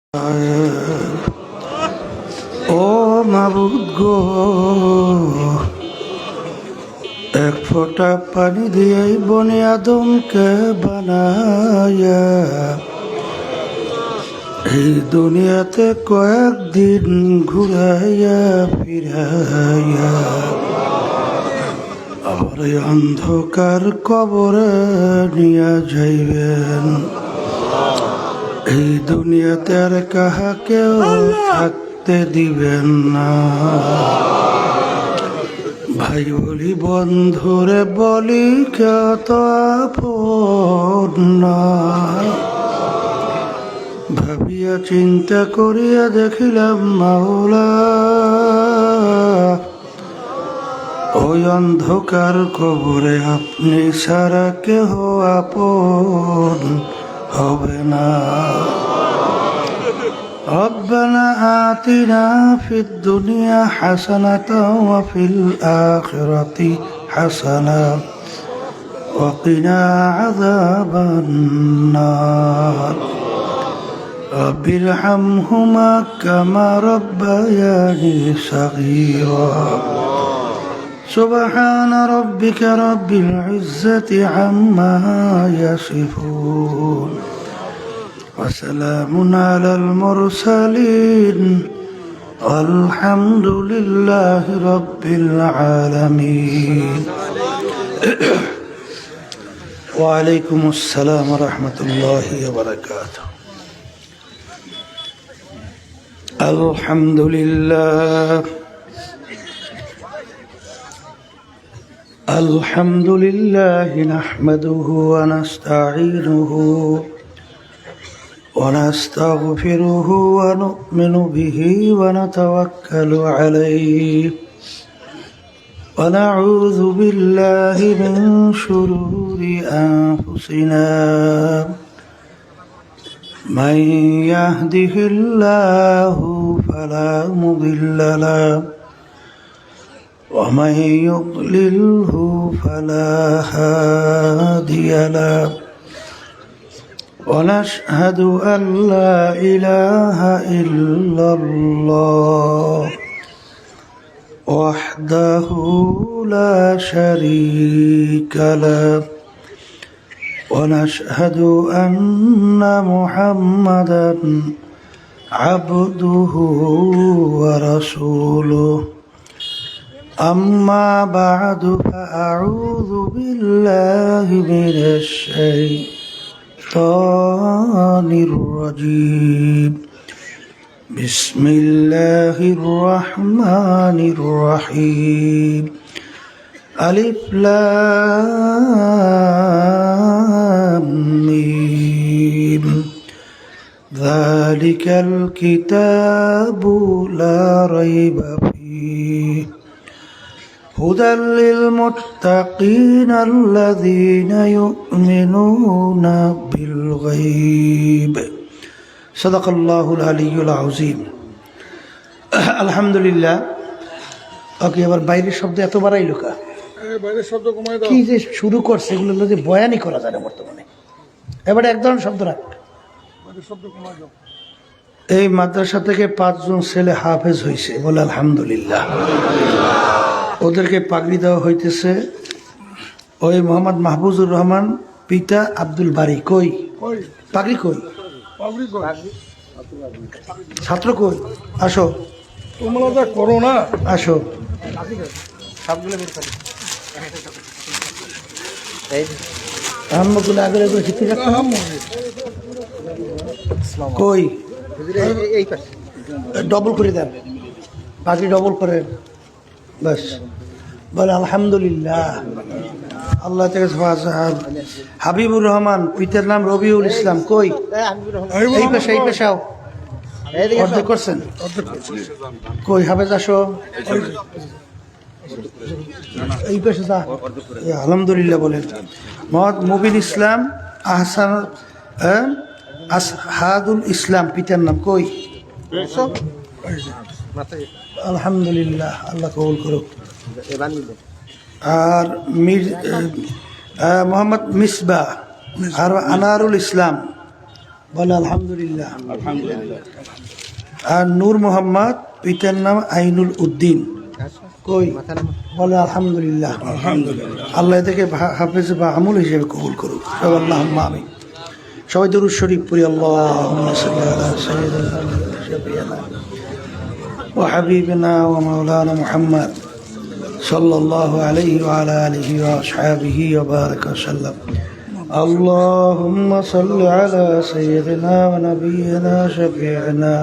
ও মাবুদ গো, এক ফোঁটা পানি দিয়েই বনি আদমকে বানায়া এই দুনিয়াতে কয়েকদিন ঘুরাইয়া ফিরাইয়া আবার এই অন্ধকার কবরে নিয়ে যাইবেন। এই দুনিয়াতে আর কাহাকেও থাকতে দিবেন না। ভাই বলি বন্ধুরে বলি কেউ তো আপন না। ভাবিয়া চিন্তা করিয়া দেখিলাম মাওলা, ওই অন্ধকার কবরে আপনি ছাড়া কেহ আপন হবে না। ربنا آتنا في الدنيا حسنة وفي الآخرة حسنة وقنا عذاب النار رب ارحمهما كما ربياني صغيرا سبحان ربك رب العزة عما يصفون وسلام على المرسلين والحمد لله رب العالمين وعليكم السلام ورحمة الله وبركاته الحمد لله الحمد لله نحمده ونستعينه ونستغفره ونؤمن به ونتوكل عليه ونعوذ بالله من شرور أنفسنا من يهده الله فلا مضل له ومن يضلله فلا هادي له ونشهد أن لا إله إلا الله وحده لا شريك له ونشهد أن محمدا عبده ورسوله أما بعد فأعوذ بالله من الشيطان الرجيم بسم الله الرحمن الرحيم ألف لام ميم ذلك الكتاب لا ريب فيه هدى للمتقين الذين يؤمنون بالغيب صدق الله العلي العظيم الحمد لله ওকে এবার বাইরের শব্দ এত বাড়াই লোকা বাইরের শব্দ কমায় দাও। কি যে শুরু করছে এগুলো যে বয়ানই করা যায় না বর্তমানে। এবারে এক ধরনের শব্দ রাখ, বাইরের শব্দ কমায় দাও। এই মাদ্রাসা থেকে 5 জন ছেলে হাফেজ হয়েছে, বলে আলহামদুলিল্লাহ। ওদেরকে পাগড়ি দেওয়া হইতেছে। ওই মোহাম্মদ মাহফুজুর রহমান পিতা আব্দুল বারি কই পাগড়ি কই ছাত্র কই আসো, তোমরা যা করো না, আসো আহম্মদুল্লাহ আগে কই ডবল করে দেন, পাগড়ি ডবল করে বাস, বলে আলহামদুলিল্লাহ। আল্লাহ থেকে হাবিবুর রহমান পিতার নাম রবিউল ইসলাম কই এই পেশা এই পেশাও অর্ধেক করছেন কই হাফেজ আসো এই পেশা যা আলহামদুলিল্লাহ বলেন। মোহাম্মদ মুবিন ইসলাম আহসান আসহাদুল ইসলাম পিতার নাম কই আলহামদুলিল্লাহ, আল্লাহ কবুল করুক। আর মোহাম্মদ মিসবা আর আনারুল ইসলাম বলে আলহামদুলিল্লাহ। আর নূর মোহাম্মদ, পিতার নাম আইনুল উদ্দিন, কই বলে আলহামদুলিল্লাহ। আল্লাহ থেকে হাফেজ বা আমল হিসেবে কবুল করুক সব, আল্লাহুম্মা আমিন। সবাই দরুদ শরীফ পড়ি। আল্লাহুম্মা সাল্লি আলা সাইয়্যিদিনা শাফিঈনা ওয়া হাবিবিনা ওয়া মাওলানা মুহাম্মদ সাল্লাল্লাহু আলাইহি ওয়া আলা আলিহি ওয়া আসহাবিহি ওয়া বারাকা ওয়া সাল্লাম। اللهم صل على سيدنا ونبينا شفيعنا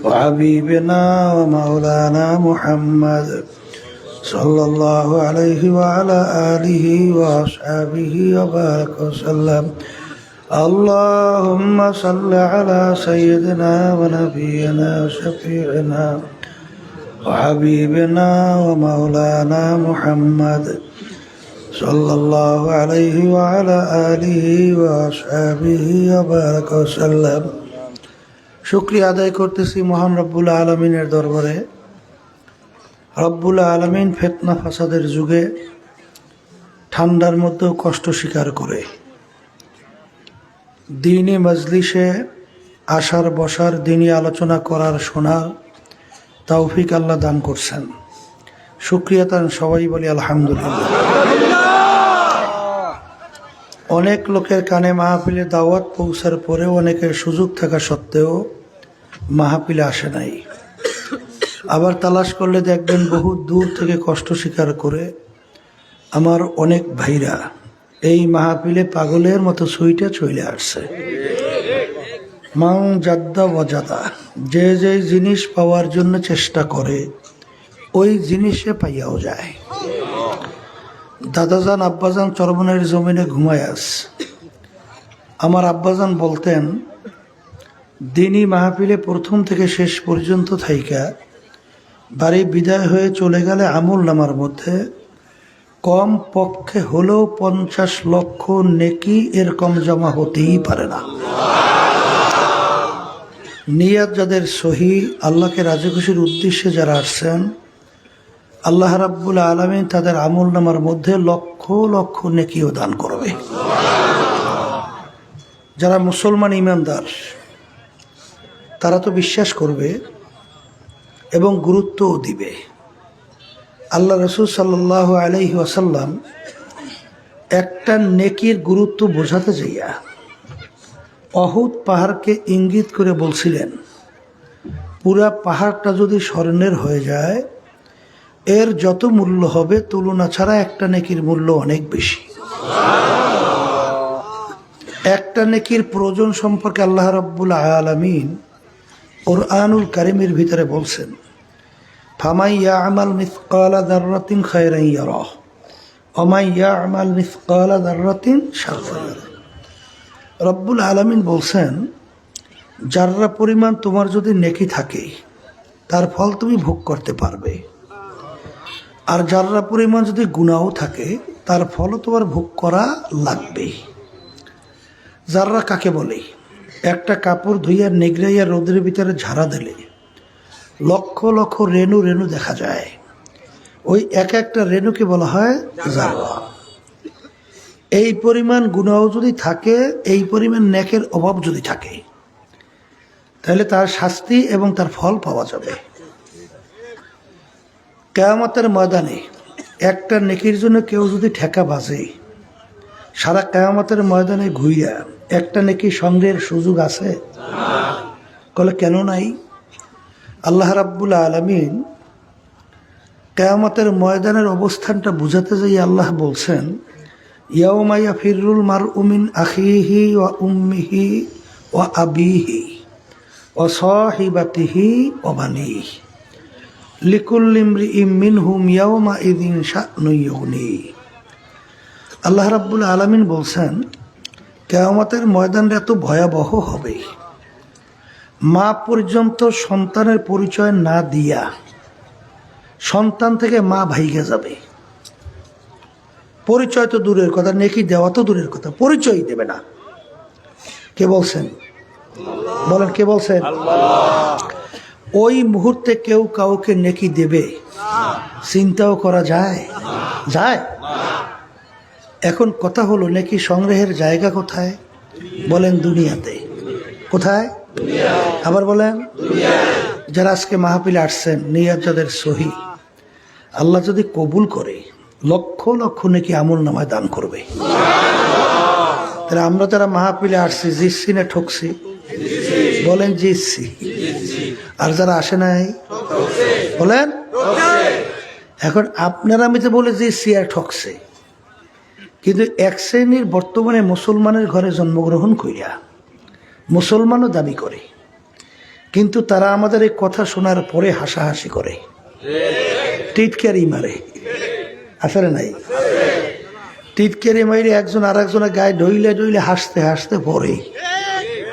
وحبيبنا ومولانا محمد صلى الله عليه وعلى آله وأصحابه وبارك وسلم. اللهم صل على سيدنا ونبينا شفيعنا وحبيبنا ومولانا محمد صلى الله عليه وعلى آله وأصحابه وبارك وسلم. শুকরিয়া আদায় করতেছি মহান রব্বুল আলমিনের দরবারে। রব্বুল আলমিন ফিতনা ফাসাদের যুগে ঠান্ডার মধ্যেও কষ্ট স্বীকার করে দ্বীনি মজলিসে আসার বসার, দ্বীনি আলোচনা করার, শোনার তৌফিক আল্লাহ দান করছেন। শুকরিয়া তান সবাই বলি আলহামদুলিল্লাহ। অনেক লোকের কানে মাহফিলে দাওয়াত পৌঁছার পরেও অনেকের সুযোগ থাকা সত্ত্বেও মাহফিলে আসে নাই। আবার তালাশ করলে দেখবেন বহু দূর থেকে কষ্ট স্বীকার করে আমার অনেক ভাইরা এই মাহফিলে পাগলের মতো সুইটে চলে আসছে। মাং জাদ্দা ওয়াজাদা, যে যে জিনিস পাওয়ার জন্য চেষ্টা করে ওই জিনিসে পাইয়াও যায়। দাদাজান আব্বাজান চরমনের জমিনে ঘুমায় আস। আমার আব্বাজান বলতেন, দিনী মাহফিলে প্রথম থেকে শেষ পর্যন্ত থাইকা বাড়ি বিদায় হয়ে চলে গেলে আমল নামার মধ্যে কম পক্ষে হলেও 50 লক্ষ নেকি এর কম জমা হতেই পারে না। নিয়াত যাদের সহি, আল্লাহকে রাজি খুশির উদ্দেশ্যে যারা আসছেন, আল্লাহ রাব্বুল আলামিন তাদের আমল নামার মধ্যে লক্ষ লক্ষ নেকিও দান করবে। যারা মুসলমান ইমানদার তারা তো বিশ্বাস করবে এবং গুরুত্বও দিবে। আল্লাহ রাসূল সাল্লাল্লাহু আলাইহি ওয়াসাল্লাম একটা নেকির গুরুত্ব বোঝাতে যাইয়া অহুদ পাহাড়কে ইঙ্গিত করে বলছিলেন, পুরা পাহাড়টা যদি স্বর্ণের হয়ে যায় এর যত মূল্য হবে তুলনা ছাড়া একটা নেকির মূল্য অনেক বেশি। একটা নেকির প্রয়োজন সম্পর্কে আল্লাহ রাব্বুল আলামিন কুরআনুল কারীমের ভিতরে বলছেন, ফামান ইয়া'মাল মিসকালা যাররাতিন খায়রান ইয়ারাহ ওয়া মান ইয়া'মাল মিসকালা যাররাতিন শাররান ইয়ারাহ। রব্বুল আলামিন বলছেন, যাররা পরিমাণ তোমার যদি নেকি থাকে তার ফল তুমি ভোগ করতে পারবে, আর যাররা পরিমাণ যদি গুনাহ থাকে তার ফলও তোমার ভোগ করা লাগবে। যাররা কাকে বলে? একটা কাপড় ধুইয়া নেগড়াইয়া রোদের ভিতরে ঝাড়া দিলে লক্ষ লক্ষ রেণু রেণু দেখা যায়, ওই এক একটা রেণুকে বলা হয় যাররা। এই পরিমাণ গুনাহ যদি থাকে, এই পরিমাণ নেকের অভাব যদি থাকে, তাহলে তার শাস্তি এবং তার ফল পাওয়া যাবে। কিয়ামতের ময়দানে একটা নেকির জন্য কেউ যদি ঠেকা বাজে, সারা কিয়ামতের ময়দানে ঘুইয়া একটা নেকি সংগ্রহের সুযোগ আছে? বলে কেন নাই? আল্লাহ রাব্বুল আলামিন কিয়ামতের ময়দানের অবস্থানটা বুঝাতে যাই আল্লাহ বলছেন, ইয়াউমা ইয়াফিরুল মারউ মিন আখিহি ওয়া উম্মিহি ওয়া আবিহি ওয়া সাহিবাতিহি ওয়া বানিহি লিকুল্লি ইমরিইম মিনহুম ইয়াউমা ইযিন শা'নুন ইউগনি। আল্লাহ রাব্বুল আলামিন বলছেন, কিয়ামতের ময়দানটা এত ভয়াবহ হবে, মা পর্যন্ত সন্তানের পরিচয় না দিয়া সন্তান থেকে মা ভাইগে যাবে। পরিচয় তো দূরের কথা, নেকি দেওয়া তো দূরের কথা, পরিচয় দেবে না। কে বলছেন? বলেন কে বলছেন? ওই মুহূর্তে কেউ কাউকে নেকি দেবে চিন্তাও করা যায়? যায়? এখন কথা হলো নেকি সংগ্রহের জায়গা কোথায়? বলেন দুনিয়াতে। কোথায়? আবার বলেন, যারা আজকে মাহফিলে আসছেন, নিয়ত যাদের সহি, আল্লাহ যদি কবুল করে লক্ষ লক্ষ নাকি আমল নামায় দান করবে। তাহলে আমরা যারা মাহফিলে আসছি, জিতছি না ঠকছি? বলেন জিতছি। আর যারা আসে নাই বলেন। এখন আপনারা আমি তো বলে জিতছি আর ঠকছে, কিন্তু এক শ্রেণীর বর্তমানে মুসলমানের ঘরে জন্মগ্রহণ করিয়া মুসলমানও দাবি করে, কিন্তু তারা আমাদের এই কথা শোনার পরে হাসাহাসি করে, টিটকারি মারে। আসলে নাই? টিটকারি মাইরে একজন আর একজনের গায়ে ডইলে ডইলে হাসতে হাসতে পড়ে।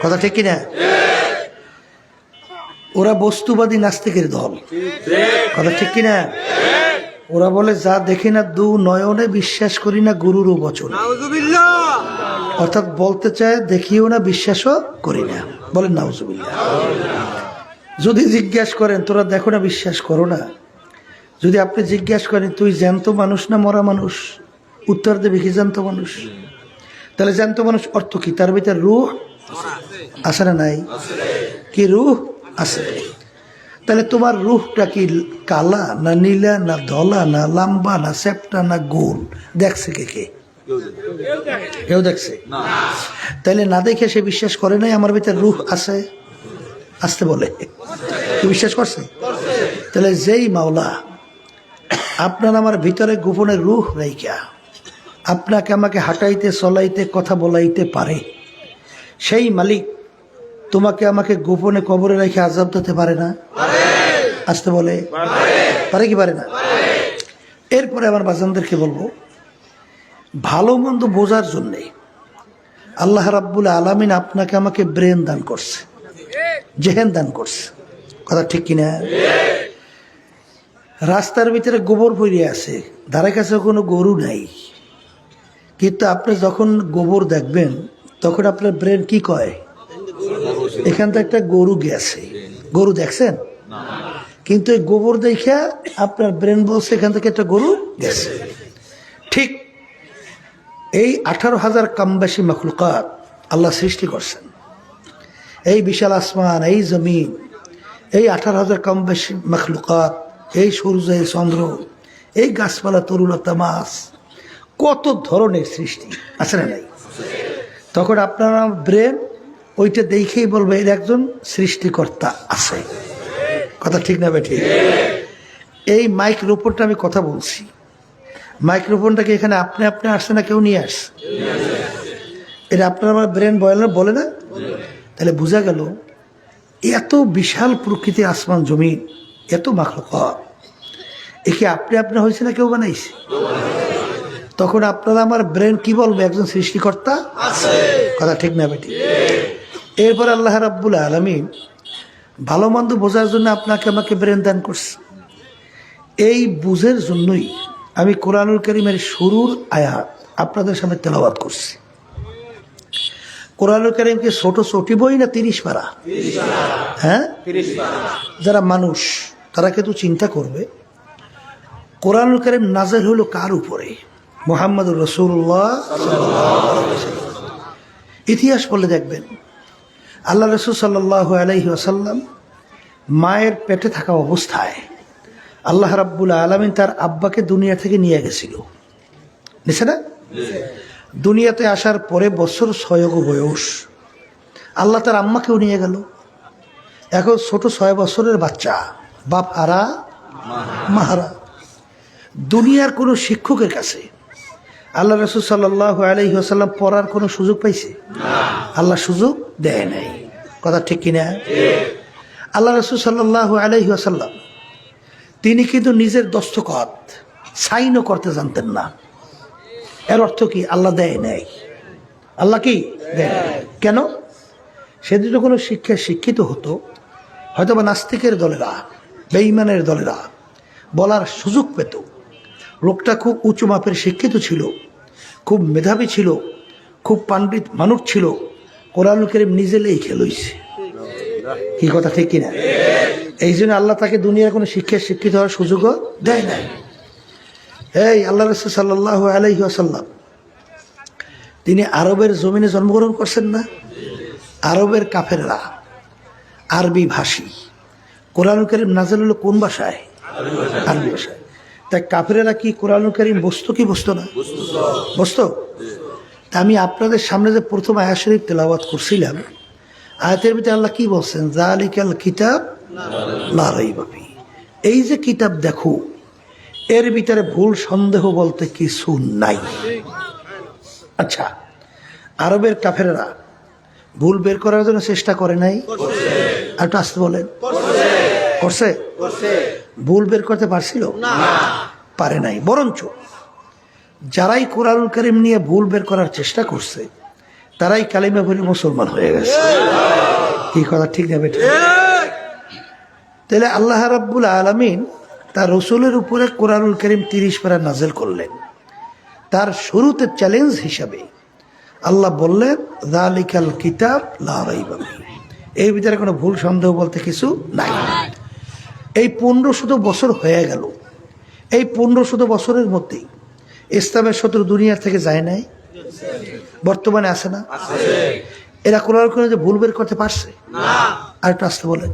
কথা ঠিক কিনা? ওরা বস্তুবাদী নাস্তিকের দল। কথা ঠিক কিনা? ওরা বলে যা দেখি না দু নয়নে বিশ্বাস করি না গুরুরও বচন। অর্থাৎ বলতে চায় দেখিও না বিশ্বাসও করি না। বলেন নাউজুবিল্লাহ। যদি জিজ্ঞাসা করেন তোরা দেখো না বিশ্বাস করো না, যদি আপনি জিজ্ঞাসা করেন তুই জ্যান্ত মানুষ না মরা মানুষ, উত্তর দেবে কি জ্যান্ত মানুষ। তাহলে জ্যান্ত মানুষ অর্থ কি? তার ভিতরে রূহ আছে না নাই? কি রূহ আছে? তাহলে তোমার রূহটা কি কালা না নীলা না ধলা না লম্বা না সেপটা না গোল? দেখছে কে? কে কেউ দেখছে? তাহলে না দেখে সে বিশ্বাস করে নাই আমার ভিতরে রূহ আছে? আসতে বলে কি বিশ্বাস করছে? তাহলে যেই মাওলা আপনার আমার ভিতরে গোপনে রূহ রাইখা আপনাকে আমাকে হাঁটাইতে চলাইতে কথা বলাইতে পারে, সেই মালিক তোমাকে আমাকে গোপনে কবরে রেখে আযাব দিতে পারে না? আসতে বলে পারে কি পারে না? এরপরে আমার বাজানদেরকে বলবো, ভালো মন্দ বোঝার জন্যে আল্লাহ রাব্বুল আলামিন আপনাকে আমাকে ব্রেন দান করছে, জেহেন দান করছে। কথা ঠিক কিনা? রাস্তার ভিতরে গোবর ভরিয়ে আছে, ধারে কাছে কোনো গরু নাই, কিন্তু আপনি যখন গোবর দেখবেন তখন আপনার ব্রেন কি কয়? এখান থেকে একটা গরু গেছে। গরু দেখছেন? কিন্তু এই গোবর দেখা আপনার ব্রেন বলছে এখান থেকে একটা গরু গেছে। ঠিক এই 18,000 কমবেশি মখলুকাত আল্লাহ সৃষ্টি করছেন। এই বিশাল আসমান, এই জমিন, এই 18,000 কমবেশি মখলুকাত, এই সূর্য, এই চন্দ্র, এই গাছপালা, তরুলতা, মাছ, কত ধরনের সৃষ্টি আছে না নাই? তখন আপনার ব্রেন ওইটা দেখেই বলবে এর একজন সৃষ্টিকর্তা আছে। কথা ঠিক না বেঠিক? এই মাইক্রোফোনটা আমি কথা বলছি, মাইক্রোফোনটাকে এখানে আপনি আপনি আসছে না কেউ নিয়ে আসছে? এটা আপনার আমার ব্রেন বলে না? তাহলে বোঝা গেল এত বিশাল প্রকৃতি, আসমান জমিন, এত মাখলুকাত, একে আপনি আপনি হয়েছে না কেউ বানাইছে? তখন আপনারা আমার ব্রেন কি বলবে? একজন সৃষ্টিকর্তা আছে। কথা ঠিক না বেঠিক? এরপর আল্লাহ রাব্বুল আলামিন ভালো মন্দ বোঝার জন্য আপনাকে আমাকে ব্রেন দান করছে। এই বুঝের জন্যই আমি কোরআনুল কারীমের শুরুর আয়াত আপনাদের সামনে তেলাওয়াত করছি। কোরআনুল কারীমকে ছোট ছোটি বই না 30 পারা? হ্যাঁ, যারা মানুষ তারা কিন্তু চিন্তা করবে কোরআনুল কারীম নাযিল হলো কার উপরে? মুহাম্মদুর রাসূলুল্লাহ। ইতিহাস বলে দেখবেন আল্লাহ রাসূল সাল্লাল্লাহু আলাইহি ওয়াসাল্লাম মায়ের পেটে থাকা অবস্থায় আল্লাহ রাব্বুল আলামিন তার আব্বাকে দুনিয়া থেকে নিয়ে গেছিল, নিছে না? দুনিয়াতে আসার পরে বছর 6 বয়স আল্লাহ তার আম্মাকেও নিয়ে গেল। এখন ছোট 6 বছরের বাচ্চা, বাপ হারা মাহারা, দুনিয়ার কোনো শিক্ষকের কাছে আল্লাহ রাসূল সাল্লাল্লাহু আলাইহি ওয়াসাল্লাম পড়ার কোনো সুযোগ পাইছে? আল্লাহ সুযোগ দেয় নাই। কথা ঠিক কিনা? আল্লাহ রাসূল সাল্লাল্লাহু আলাইহি ওয়াসাল্লাম তিনি কিন্তু নিজের দস্তখত সাইনও করতে জানতেন না। এর অর্থ কি? আল্লাহ দেয় নাই। আল্লাহ কি দেয় নাই? কেন? সেদিন কোনো শিক্ষায় শিক্ষিত হতো, হয়তো বা নাস্তিকের দলেরা, বেঈমানের দলেরা বলার সুযোগ পেত লোকটা খুব উঁচু মাপের শিক্ষিত ছিল, খুব মেধাবী ছিল, খুব পাণ্ডিত মানুষ ছিল, কোরআনুল কারীম নিজে লেখে লইছে। কি কথা ঠিক কিনা? এই জন্য আল্লাহ তাকে দুনিয়ার কোনো শিক্ষায় শিক্ষিত হওয়ার সুযোগও দেয় নাই। এই আল্লাহ রাসূল সাল্লাল্লাহু আলাইহি ওয়াসাল্লাম তিনি আরবের জমিনে জন্মগ্রহণ করছেন না? আরবের কাফেররা আরবি ভাষী, কোরআনুল কারীম নাযিল হলো কোন ভাষায়? আরবি ভাষায়। তাই কাফেরেরা কি কোরআনুল কারীম বুঝতো কি বুঝতো না? বুঝতো। তা আমি আপনাদের সামনে যে প্রথম আয়াত শরীফ তেলাওয়াত করছিলাম, আয়াতের ভিতরে আল্লাহ কি বলছেন? যালিকাল কিতাব লা রাইবা ফিহি। এই যে কিতাব দেখো, এর ভিতরে ভুল সন্দেহ বলতে কিছু নাই। আচ্ছা, আরবের কাফেররা ভুল বের করার জন্য চেষ্টা করে নাই? আর একটু আসতে বলেন। করছে? ভুল বের করতে পারছিল? পারে নাই। বরঞ্চ যারাই কোরআনুল কারীম নিয়ে ভুল বের করার চেষ্টা করছে, তারাই কালিমা পড়ে মুসলমান হয়ে গেছে। এই কথা ঠিক না বেটা? তাহলে আল্লাহ রাব্বুল আলামিন তার রসুলের উপরে কোরআনুল কারীম 30 পারা নাযিল করলেন। তার শুরুতে চ্যালেঞ্জ হিসাবে আল্লাহ বললেন, যালিকাল কিতাব লা রাইবা ফিহি। এই ভিতরে কোনো ভুল সন্দেহ বলতে কিছু নাই। এই 1500 বছর হয়ে গেল। এই 1500 বছরের মধ্যেই ইসলামের শত্রু দুনিয়া থেকে যায় নাই? বর্তমানে আছে না? এরা কোরআন করে যে ভুল বের করতে পারছে? আর একটু আসতে বলেন।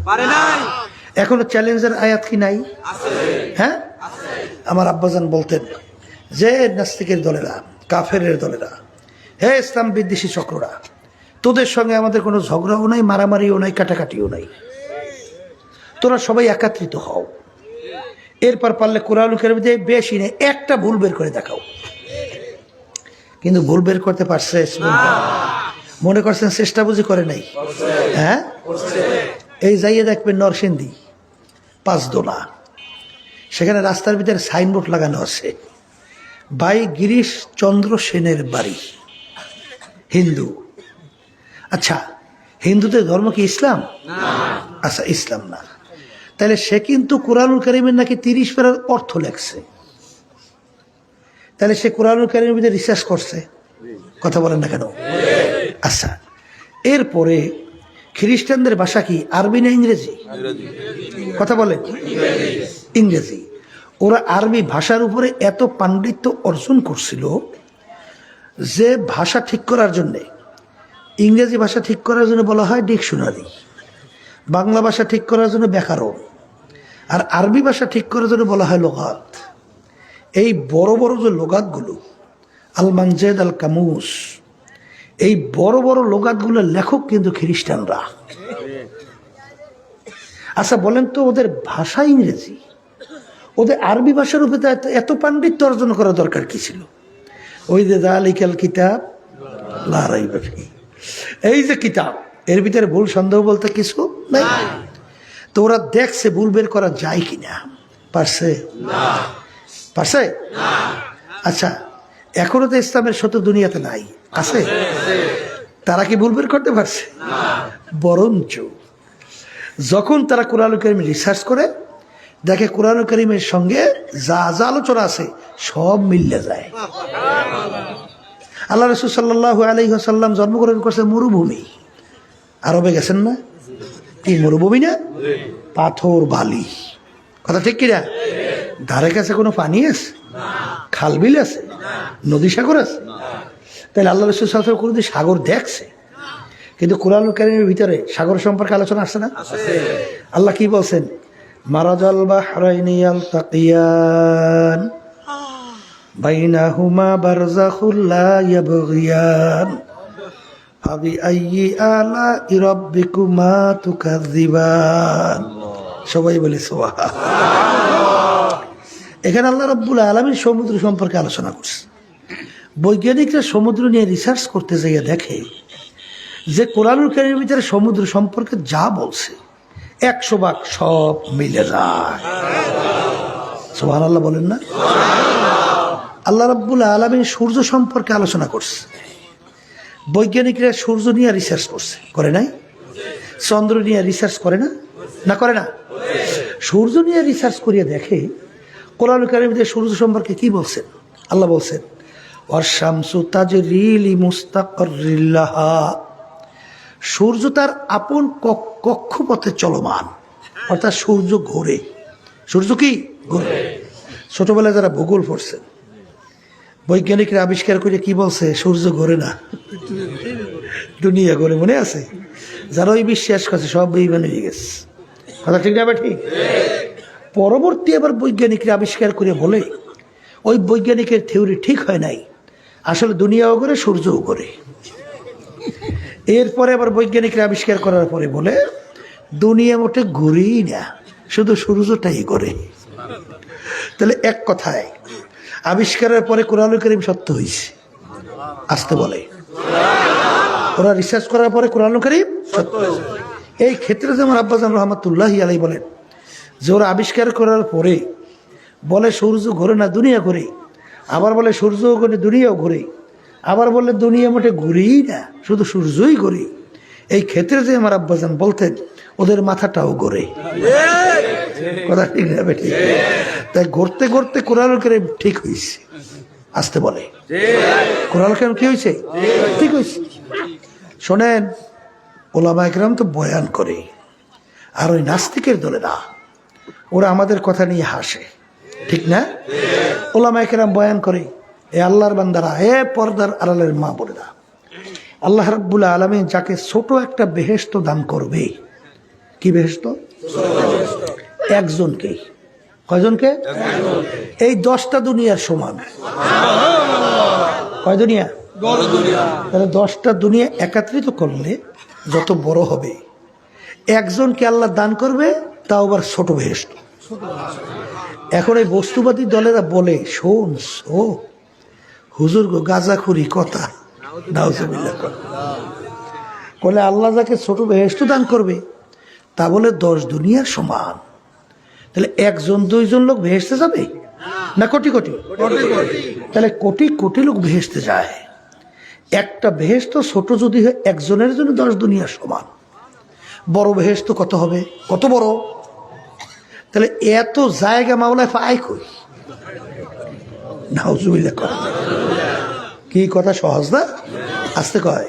এখনো চ্যালেঞ্জের আয়াত কি নাই? হ্যাঁ, আমার আব্বাজান বলতেন যে নাস্তিকের দলেরা, কাফেরের দলেরা, হে ইসলাম বিদ্বেষী চক্ররা, তোদের সঙ্গে আমাদের কোনো ঝগড়াও নাই, মারামারিও নাই, কাটাকাটিও নাই, তোরা সবাই একত্রিত হও। এরপর পারলে কোরআনুল কারীমে বেশি নেই একটা ভুল বের করে দেখাও। কিন্তু ভুল বের করতে পারছে? মনে করছেন চেষ্টা বুঝি করে নাই? হ্যাঁ, এই যাইয়ে দেখবেন নরসিংদী পাঁচদোলা, সেখানে রাস্তার ভিতরে সাইনবোর্ড লাগানো আছে, ভাই গিরিশ চন্দ্র সেনের বাড়ি, হিন্দু। আচ্ছা, হিন্দুদের ধর্ম কি ইসলাম? আচ্ছা, ইসলাম না। তাহলে সে কিন্তু কোরআনুল কারীমের নাকি 30 পারার অর্থ লেখছে। তাহলে সে কোরআনুল কারীমের ভিতরে রিসার্চ করছে? কথা বলেন না কেন? আচ্ছা, এরপরে খ্রিস্টানদের ভাষা কি আরবি না ইংরেজি? কথা বলেন। ইংরেজি। ওরা আরবি ভাষার উপরে এত পাণ্ডিত্য অর্জন করছিল যে ভাষা ঠিক করার জন্যে, ইংরেজি ভাষা ঠিক করার জন্য বলা হয় ডিকশনারি, বাংলা ভাষা ঠিক করার জন্য ব্যাকরণ, আর আরবি ভাষা ঠিক করার জন্য বলা হয় লোগাত। এই বড় বড় যে লোগাতগুলো, আল মানজেদ, আল কামুস, এই বড় বড় লোগাতগুলোর লেখক কিন্তু খ্রিস্টানরা। আচ্ছা বলেন তো, ওদের ভাষা ইংরেজি, ওদের আরবি ভাষার উপরে এত পাণ্ডিত্য অর্জন করা দরকার কি ছিল? ওই যে যালিকাল কিতাব লা রাইবা ফিহি, এই যে কিতাব, এর ভিতরে ভুল সন্দেহ বলতে কিছু নাই। তো ওরা দেখছে ভুল বের করা যায় কিনা। পারছে? পারছে? আচ্ছা, এখনো তো ইসলামের শত্রু দুনিয়াতে নাই, আছে? তারা কি ভুল বের করতে পারছে? বরঞ্চ যখন তারা কোরআনুল কারীম রিসার্চ করে দেখে কোরআনুল কারীমের সঙ্গে যা যা আলোচনা আছে সব মিলে যায়। আল্লাহ রাসূল সাল্লাল্লাহু আলাইহি ওয়াসাল্লাম জন্মগ্রহণ করছে মরুভূমি, আরবে গেছেন না? কি মরুভূমি না? পাথর বালি, কথা ঠিক কিনা? ধারে কাছে কোনো পানি আছে? খাল বিল আছে? নদী সাগর আছে? তাহলে আল্লাহ রাসূল সাল্লাল্লাহু আলাইহি ওয়াসাল্লাম কোনদিন সাগর দেখছে? কিন্তু কোরআনুল কারীমের ভিতরে সাগর সম্পর্কে আলোচনা আসছে না? আল্লাহ কি বলছেন? মারাজাল বাহরাইনি ইয়ালতাকিয়ান বাইনাহুমা বারযাখুল লা ইয়াবগিয়ান ফাবিআইয়ি আলা'i রাব্বিকুমা তুকাযযিবান। সবাই বলে সুবহানাল্লাহ। এখানে আল্লাহ রাব্বুল আলামিন সমুদ্র সম্পর্কে আলোচনা করছে। বৈজ্ঞানিকরা সমুদ্র নিয়ে রিসার্চ করতে যাইয়া দেখে যে কোরআনুল কারীমের ভিতরে সমুদ্র সম্পর্কে যা বলছে 100 ভাগ সব মিলে যায়। সুবহানাল্লাহ বলেন না? আল্লাহ রাব্বুল আলামিন সূর্য সম্পর্কে আলোচনা করছে। বৈজ্ঞানিকরা সূর্য নিয়ে রিসার্চ করছে, করে নাই? চন্দ্র নিয়ে রিসার্চ করে না? না করে না? সূর্য নিয়ে রিসার্চ করিয়া দেখে কোরআনুল কারীমে সূর্য সম্পর্কে কি বলছেন। আল্লাহ বলছেন, ওয়াশ-শামসু তাজরি লিমুস্তাকাররিল লাহা, সূর্য তার আপন কক্ষপথে চলমান, অর্থাৎ সূর্য ঘোরে। সূর্য কি ঘোরে? ছোটবেলায় যারা ভূগোল পড়ছেন, বৈজ্ঞানিকরা আবিষ্কার করে কি বলছে? সূর্য ঘোরে না, দুনিয়া করে মনে আছে, যারা ওই বিশ্বাস করছে সব বেঈমান হয়ে গেছে। কথা ঠিক না? ঠিক। পরবর্তী আবার বৈজ্ঞানিকরা আবিষ্কার করে বলে ওই বৈজ্ঞানিকের থিওরি ঠিক হয় নাই, আসলে দুনিয়াও করে সূর্যও করে। এরপরে আবার বৈজ্ঞানিকরা আবিষ্কার করার পরে বলে দুনিয়া মোটে ঘুরেই না, শুধু সূর্যটাই ঘুরে। তাহলে এক কথায় আবিষ্কারের পরে কোরআনুল কারীম সত্য হয়েছে। আসতে বলে ওরা রিসার্চ করার পরে কোরআনুল কারীম সত্য হয়েছে। এই ক্ষেত্রে যেমন আব্বাজান রহমাতুল্লাহি আলাইহি বলেন যে ওরা আবিষ্কার করার পরে বলে সূর্য ঘোরে না, দুনিয়া ঘুরে। আবার বলে সূর্যও ঘুরে, দুনিয়াও ঘুরে। আবার বলে দুনিয়া মোটে ঘুরেই না, শুধু সূর্যই ঘুরে। এই ক্ষেত্রে যে আমার আব্বাজান বলতেন ওদের মাথাটাও ঘোরে। কথা ঠিক না? ঠিক। তাই ঘুরতে ঘুরতে কোরআনুল কারীম ঠিক হয়েছে। আসতে বলে কোরআনুল কারীম কি হয়েছে? ঠিক হয়েছে। শোনেন, ওলামা একরাম তো বয়ান করে, আর ওই নাস্তিকের দলেরা ওরা আমাদের কথা নিয়ে হাসে, ঠিক না? ওলামা একরাম বয়ান করে, এ আল্লাহর বান্দারা, এ পর্দার আড়ালের মা বোনেরা, আল্লাহ রাব্বুল আলামিন যাকে ছোট একটা বেহেশত দান করবে, কি বেহেশত? একজনকে। কয়জনকে? এই 10টা দুনিয়ার সমান। কয় দুনিয়া? তাহলে 10টা দুনিয়া একত্রিত করলে যত বড় হবে, একজনকে আল্লাহ দান করবে, তাও আবার ছোট বেহেশত। এখন এই বস্তুবাদী দলেরা বলে, শোন ও হুজুর গো, গাঁজাখুরি কথা, নাউজুবিল্লাহ বলে আল্লাহ যাকে ছোট বেহেশত দান করবে তা বলে 10 দুনিয়ার সমান। তাহলে 1 2 লোক ভেসতে যাবে না কোটি কোটি? তাহলে কোটি কোটি লোক ভেসতে যায়। একটা বেহেশত ছোট যদি হয়, একজনের জন্য 10 দুনিয়ার সমান। বড় বেহেশত কত হবে? কত বড়? তাহলে এত জায়গা মাওলায় পায় কই? নাউজুবিল্লাহ করে। কি কথা সহজ না? আসতে কয়।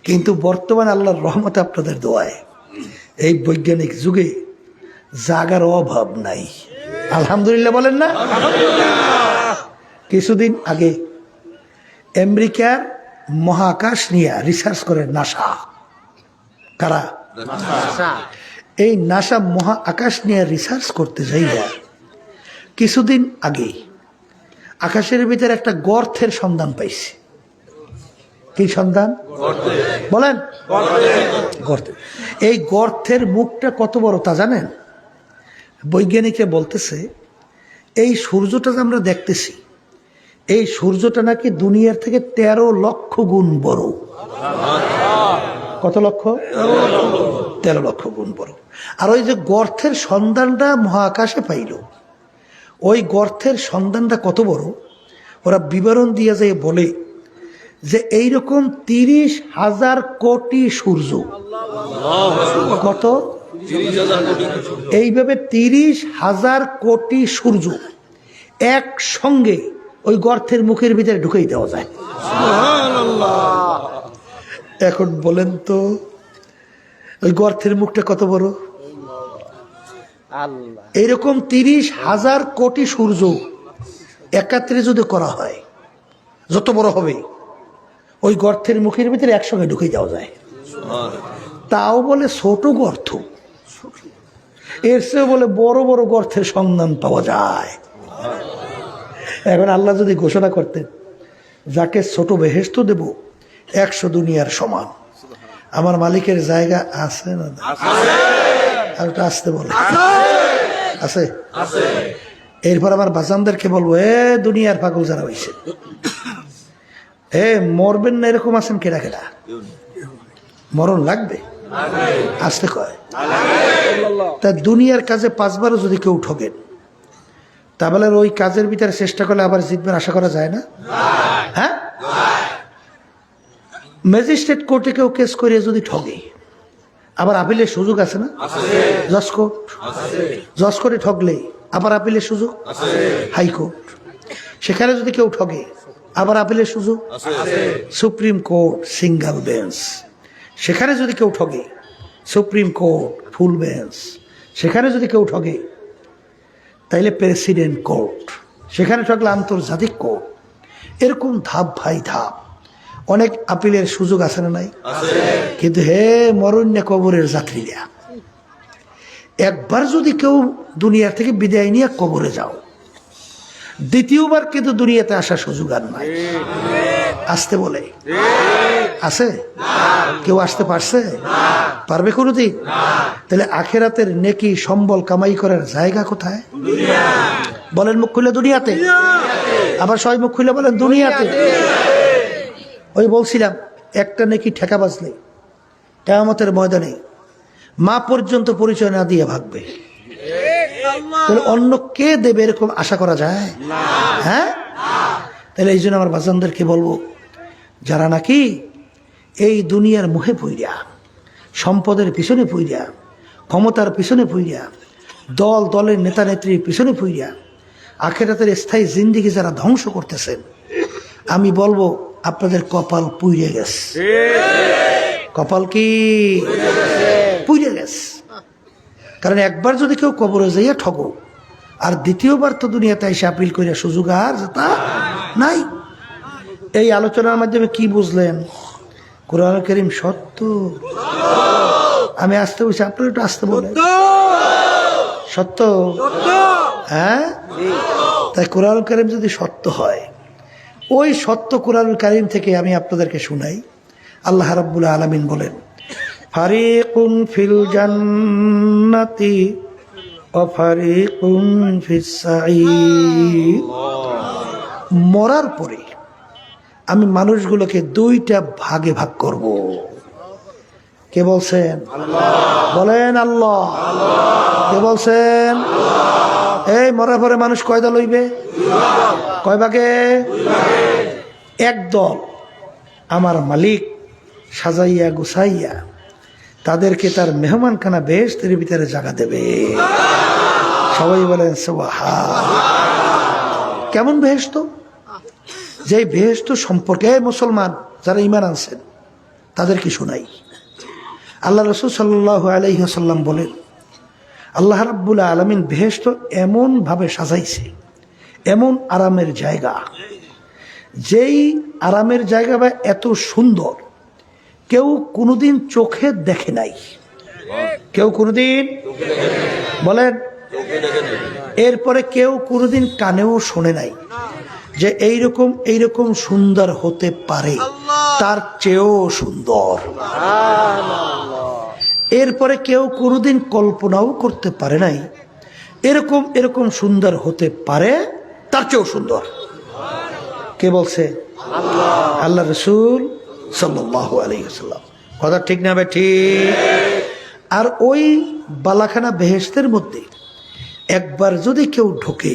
কিন্তু বর্তমান আল্লাহর রহমতে আপনাদের দোয়ায় এই বৈজ্ঞানিক যুগে জাগার অভাব নাই। আলহামদুলিল্লাহ বলেন না? কিছুদিন আগে আমেরিকার মহাকাশ নিয়ে রিসার্চ করে নাসা। কারা? এই নাসা মহাকাশ নিয়ে রিসার্চ করতে যাইয়া কিছুদিন আগে আকাশের ভিতরে একটা গর্তের সন্ধান পাইছে। কি সন্ধান? বলেন। গর্তের। এই গর্তের মুখটা কত বড় তা জানেন? বৈজ্ঞানিকরা বলতেছে এই সূর্যটা যে আমরা দেখতেছি, এই সূর্যটা নাকি দুনিয়ার থেকে 13 লক্ষ গুণ বড়। কত লক্ষ? 13 লক্ষ গুণ বড়। আর ওই যে গর্তের সন্ধানটা মহাকাশে পাইল, ওই গর্তের সন্ধানটা কত বড়, ওরা বিবরণ দিয়ে যায় বলে যে এইরকম 30,000 কোটি সূর্য। কত? এইভাবে 30,000 কোটি সূর্য একসঙ্গে ওই গর্তের মুখের ভিতরে ঢুকাই দেওয়া যায়। এখন বলেন তো ওই গর্তের মুখটা কত বড়? এইরকম 30,000 কোটি সূর্য একাত্রে যদি করা হয়, যত বড় হবে ওই গর্তের মুখের ভিতরে একসঙ্গে ঢুকে যাওয়া যায়। তাও বলে ছোট গর্ত, এর চেয়ে বলে বড় বড় গর্তের সন্ধান পাওয়া যায়। এখন আল্লাহ যদি ঘোষণা করতেন যাকে ছোট বেহেশত দেব 100 দুনিয়ার সমান, আমার মালিকের জায়গা আছে না? আর ওটা আসতে বলে আছে। এরপর আমার বাজানদেরকে বলবো, এ দুনিয়ার পাগল যারা হয়েছে, এ মরবেন না এরকম আছেন কেডা কেডা? মরণ লাগবে, আসতে কয়। তা দুনিয়ার কাজে 5 বারও যদি কেউ ঠকেন, তাহলে ওই কাজের ভিতরে চেষ্টা করলে আবার জিতবেন আশা করা যায় না? হ্যাঁ, ম্যাজিস্ট্রেট কোর্টে কেউ কেস করিয়ে যদি ঠকে, আবার আপিলের সুযোগ আছে না? জজ কোর্টে ঠকলে আবার আপিলের সুযোগ, হাইকোর্ট। সেখানে যদি কেউ ঠকে আবার আপিলের সুযোগ, সুপ্রিম কোর্ট সিঙ্গেল বেঞ্চ। সেখানে যদি কেউ ঠকে সুপ্রিম কোর্ট ফুল বেঞ্চ। সেখানে যদি কেউ ঠকে তাইলে প্রেসিডেন্ট কোর্ট। সেখানে ঠকলে আন্তর্জাতিক কোর্ট। এরকম ধাপ ভাই ধাপ। অনেক আপিলের সুযোগ আছে না নাই? কিন্তু হে মরণ্য কবরের যাত্রীরা, একবার যদি কেউ দুনিয়া থেকে বিদায় নিয়ে কবরে যাও, দ্বিতীয়বার কিন্তু দুনিয়াতে আসার সুযোগ আর নাই। আসতে বলে আছে? কেউ আসতে পারছে? পারবে কোনোদিন? তাহলে আখেরাতের নেকি সম্বল কামাই করার জায়গা কোথায়? বলেন মুখ খুলে দুনিয়াতে। আবার সবাই মুখ খুলে বলেন দুনিয়াতে। ওই বলছিলাম একটা নেকি ঠেকা বাজলে কিয়ামতের ময়দানে মা পর্যন্ত পরিচয় না দিয়ে ভাগবে। তাহলে অন্য কে দেবে এরকম আশা করা যায়? হ্যাঁ। তাহলে এই জন্য আমার বাজানদেরকে বলবো, যারা নাকি এই দুনিয়ার মুহে পইরা, সম্পদের পিছনে পইরা, ক্ষমতার পিছনে পইরা, দল দলের নেতা নেত্রীর পিছনে পইরা আখেরাতের স্থায়ী জিন্দিগি যারা ধ্বংস করতেছেন, আমি বলবো আপনাদের কপাল পুড়ে গেছে। কপাল কি পুড়ে গেছে? কারণ একবার যদি কেউ কবরে যাইয়া ঠগো, আর দ্বিতীয়বার তো দুনিয়াতে এসে আপিল করিয়া সুযোগ আর তা নাই। এই আলোচনার মাধ্যমে কি বুঝলেন? কোরআন কারীম সত্য। আমি আসতে বলছি, আপনারা একটু আসতে বলেন। সত্য? হ্যাঁ। তাই কোরআন কারীম যদি সত্য হয়, ওই সত্য কোরআন কারীম থেকে আমি আপনাদেরকে শুনাই। আল্লাহ রাব্বুল আলামিন বলেন, ফারিকুন ফিল জান্নাতি ওয়া ফারিকুন ফিস সাঈর। মরার পরে আমি মানুষগুলোকে দুইটা ভাগে ভাগ করব। কে বলছেন? বলেন আল্লাহ। কে বলছেন? এই মরার পরে মানুষ কয় দল হইবে? কয় ভাগে? এক দল আমার মালিক সাজাইয়া গুছাইয়া তাদেরকে তার মেহমানখানা বেহেশতের ভিতরে জায়গা দেবে। সবাই বলেন সুবহান। কেমন বেহেশত? যে বেহেশত সম্পর্কে মুসলমান যারা ঈমান আনছেন তাদেরকে শোনাই। আল্লাহ রাসূল সাল্লাল্লাহু আলাইহি ওয়াসাল্লাম বলেন, আল্লাহ রাব্বুল আলামিন বেহেশত এমন ভাবে সাজাইছে, এমন আরামের জায়গা, যেই আরামের জায়গা বা এত সুন্দর কেউ কোনোদিন চোখে দেখে নাই। কেউ কোনোদিন বলেন, এরপরে কেউ কোনোদিন কানেও শোনে নাই যে এইরকম সুন্দর হতে পারে, তার চেয়েও সুন্দর। এরপরে কেউ কোনোদিন কল্পনাও করতে পারে নাই এরকম সুন্দর হতে পারে, তার চেয়েও সুন্দর। কে বলছে? আল্লাহ রাসূল সাল্লাল্লাহু আলাইহি ওয়াসাল্লাম। কথা ঠিক না ভাই? ঠিক। আর ওই বালাখানা বেহেশতের মধ্যে একবার যদি কেউ ঢোকে,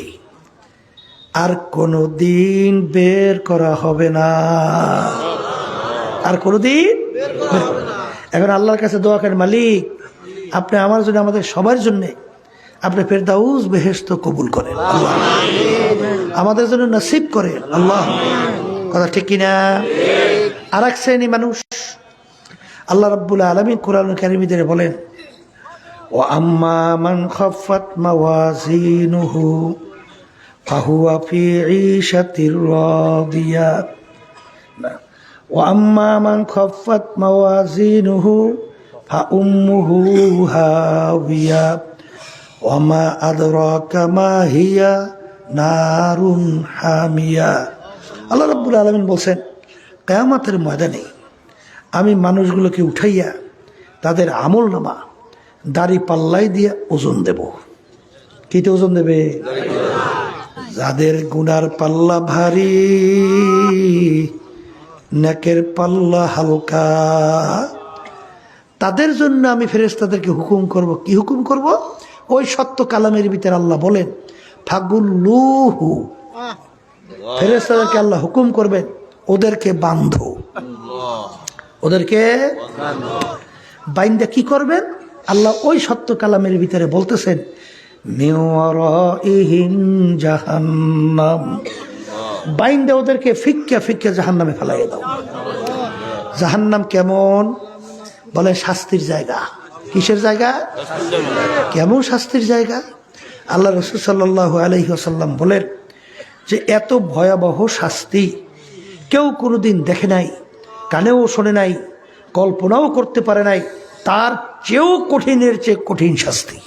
আর কোনোদিন বের করা হবে না। আর কোনোদিন। এখন আল্লাহর কাছে দোয়া করেন, মালিক আপনি আমার জন্য, আমাদের সবার জন্য আপনি ফেরদাউস বেহেশত কবুল করেন আল্লাহ, আমাদের জন্য নসিব করেন আল্লাহ। কথা ঠিক কিনা? আর এক শ্রেণী মানুষ আল্লাহ রাব্বুল আলামিন কোরআনুল কারীমে বলেন, ওয়া আম্মা মান খাফফাত মাওয়াজিনুহু ফাহুয়া ফি ঈশাতির রাদিয়া ওয়া আম্মা মান খাফফাত মাওয়াজিনুহু ফাউম্মুহু হাওিয়া ওয়া মা আদরাকা মা হিয়া নারুন হামিয়া। আল্লাহ রাব্বুল আলামিন বলছেন, কিয়ামতের ময়দানে আমি মানুষগুলোকে উঠাইয়া তাদের আমলনামা দাড়ি পাল্লাই দিয়ে ওজন দেব। কিতে ওজন দেবে? যাদের গুনার পাল্লা ভারী, নেকের পাল্লা হালকা, তাদের জন্য আমি ফেরেশতাদেরকে হুকুম করব। কি হুকুম করব? ওই সত্য কালামের ভিতরে আল্লাহ বলেন, ফাগুল্লুহু, ফেরেশতাদেরকে আল্লাহ হুকুম করবেন, ওদেরকে বাঁধো। ওদেরকে বাইন্দা কি করবেন? আল্লাহ ওই সত্য কালামের ভিতরে বলতেছেন, মিওয়ারাইহিম জাহান্নাম, বাইন্দা ওদেরকে ফিক্কা জাহান্নামে ফেলাইয়া দাও। জাহান্নাম কেমন? বলে শাস্তির জায়গা। কিসের জায়গা? কেমন শাস্তির জায়গা? আল্লাহ রাসূল সাল্লাল্লাহু আলাইহি ওয়াসাল্লাম বলেন যে এত ভয়াবহ শাস্তি কেউ কোনোদিন দেখে নাই, কানেও শোনে নাই, কল্পনাও করতে পারে নাই, তার চেয়েও কঠিনের চেয়ে কঠিন শাস্তি।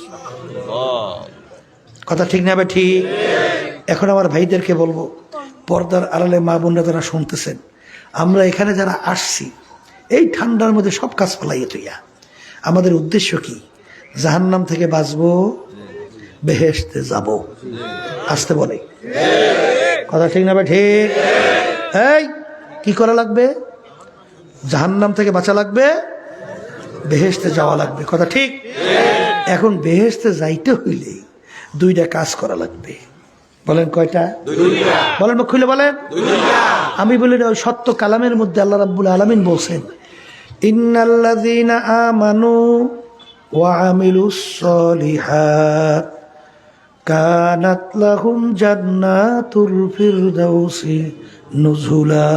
কথা ঠিক না? ঠিক। এখন আমার ভাইদেরকে বলবো, পর্দার আড়ালে মা বোনরা যারা শুনতেছেন, আমরা এখানে যারা আসছি এই ঠান্ডার মধ্যে সব কাজ ফেলাইয়ে তুইয়া, আমাদের উদ্দেশ্য কি? জাহান্নাম থেকে বাঁচবো, বেহেশতে যাব। আসতে বলে কথা ঠিক না? ঠিক। এই কি করা লাগবে? জাহান্নাম থেকে বাঁচা লাগবে, বেহেশতে যাওয়া লাগবে। কথা ঠিক। এখন বেহেশতে যাইতে হইলে দুইটা কাজ করা লাগবে। বলেন কয়টা? বলেন, মুখ খুলে বলেন। আমি বলি না, ওই সত্য কালামের মধ্যে আল্লাহ রাব্বুল আলামিন বলছেন, ইন্নাল্লাযীনা আমানু ওয়া আমিলুস সলিহাত কানাত লাহুম জান্নাতুল ফিরদাউসি নুজুলা।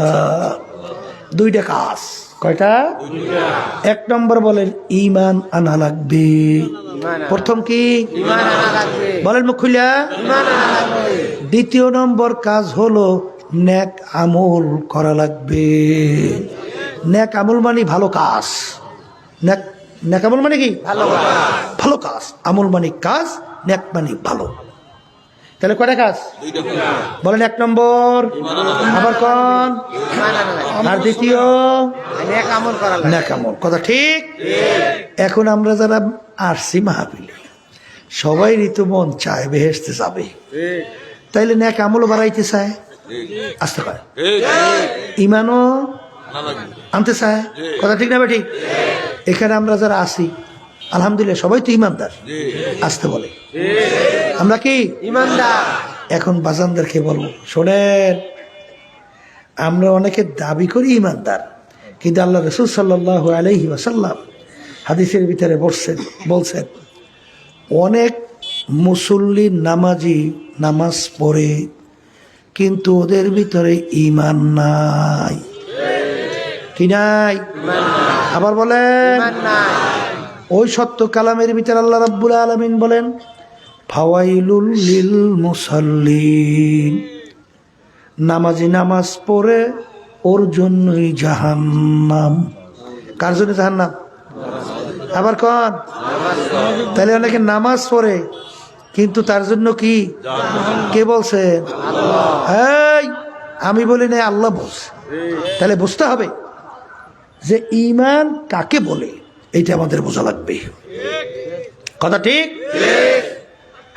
দুইটা কাজ। কয়টা? এক নম্বর বলেন ঈমান আনা লাগবে। প্রথম কি? বলেন মুখ খুলিয়া। দ্বিতীয় নম্বর কাজ হলো নেক আমল করা লাগবে। নেক আমল মানে ভালো কাজ। নেক আমল মানে কি? ভালো কাজ। আমল মানে কাজ, নেক মানে ভালো। তাহলে কয়টা কাজ? বলেন এক নম্বর, আবার কোন? আর দ্বিতীয় নেক আমল। কথা ঠিক। এখন আমরা যারা আসছি মাহফিলে, সবাই ঋতু মন চায় বেহেশতে যাবে, তাইলে নেক আমলও বাড়াইতে চায়, আসতে পারে, ইমানও আনতে চায়। কথা ঠিক না? ঠিক। এখানে আমরা যারা আসি আলহামদুলিল্লাহ সবাই তো ইমানদার, আসতে বলে আমরা কি ইমানদার। এখন বাজানদেরকে বলবো, শোনেন, আমরা অনেকে দাবি করি ইমানদার, কিন্তু আল্লাহ রাসূল সাল্লাল্লাহু আলাইহি ওয়াসাল্লাম হাদিসের ভিতরে বলছেন অনেক মুসল্লি নামাজি নামাজ পড়ে, কিন্তু ওদের ভিতরে ঈমান নাই। কি নাই? আবার বলেন। ওই সত্য কালামের ভিতরে আল্লাহ রাব্বুল আলামিন বলেন, ফাওয়াইলুল লিল মুসাল্লিন, নামাজি নামাজ পড়ে ওর জন্যই জাহান্নাম। কার জন্য জাহান্নাম? আবার কোন? তাহলে অনেকে নামাজ পড়ে কিন্তু তার জন্য কি? কে বলছে? এই আমি বলি না, আল্লাহ বলছে। তাহলে বুঝতে হবে যে ঈমান কাকে বলে, এইটা আমাদের বোঝা লাগবে। কথা ঠিক।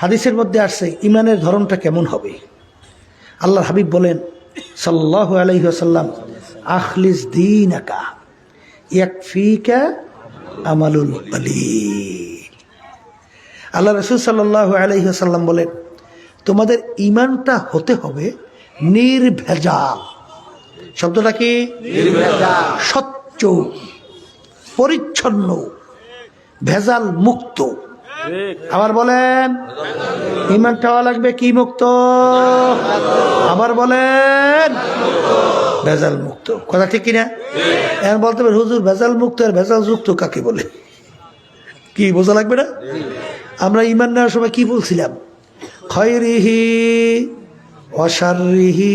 হাদিসের মধ্যে আসছে ঈমানের ধরনটা কেমন হবে। আল্লাহর হাবিব বলেন সাল্লাল্লাহু আলাইহি ওয়াসাল্লাম, আখলিস দীনাকা ইয়াকফিকা আমালুল কলিল। আল্লাহ রাসূল সাল্লাল্লাহু আলাইহি ওয়াসাল্লাম বলেন, তোমাদের ঈমানটা হতে হবে নির্ভেজাল। শব্দটা কি? নির্ভেজাল, স্বচ্ছ, পরিচ্ছন্ন, ভেজাল মুক্ত। আবার বলেন, ঈমানটা হওয়া লাগবে কি মুক্ত? আবার বলেন, ভেজাল মুক্ত। কথা ঠিক কিনা? এখন বলতে পারে, হুজুর ভেজাল মুক্ত আর ভেজাল যুক্ত কাকে বলে? কি বোঝা লাগবে না? আমরা ঈমান নেওয়ার সময় কি বলছিলাম? খায়রিহি ওয়া শাররিহি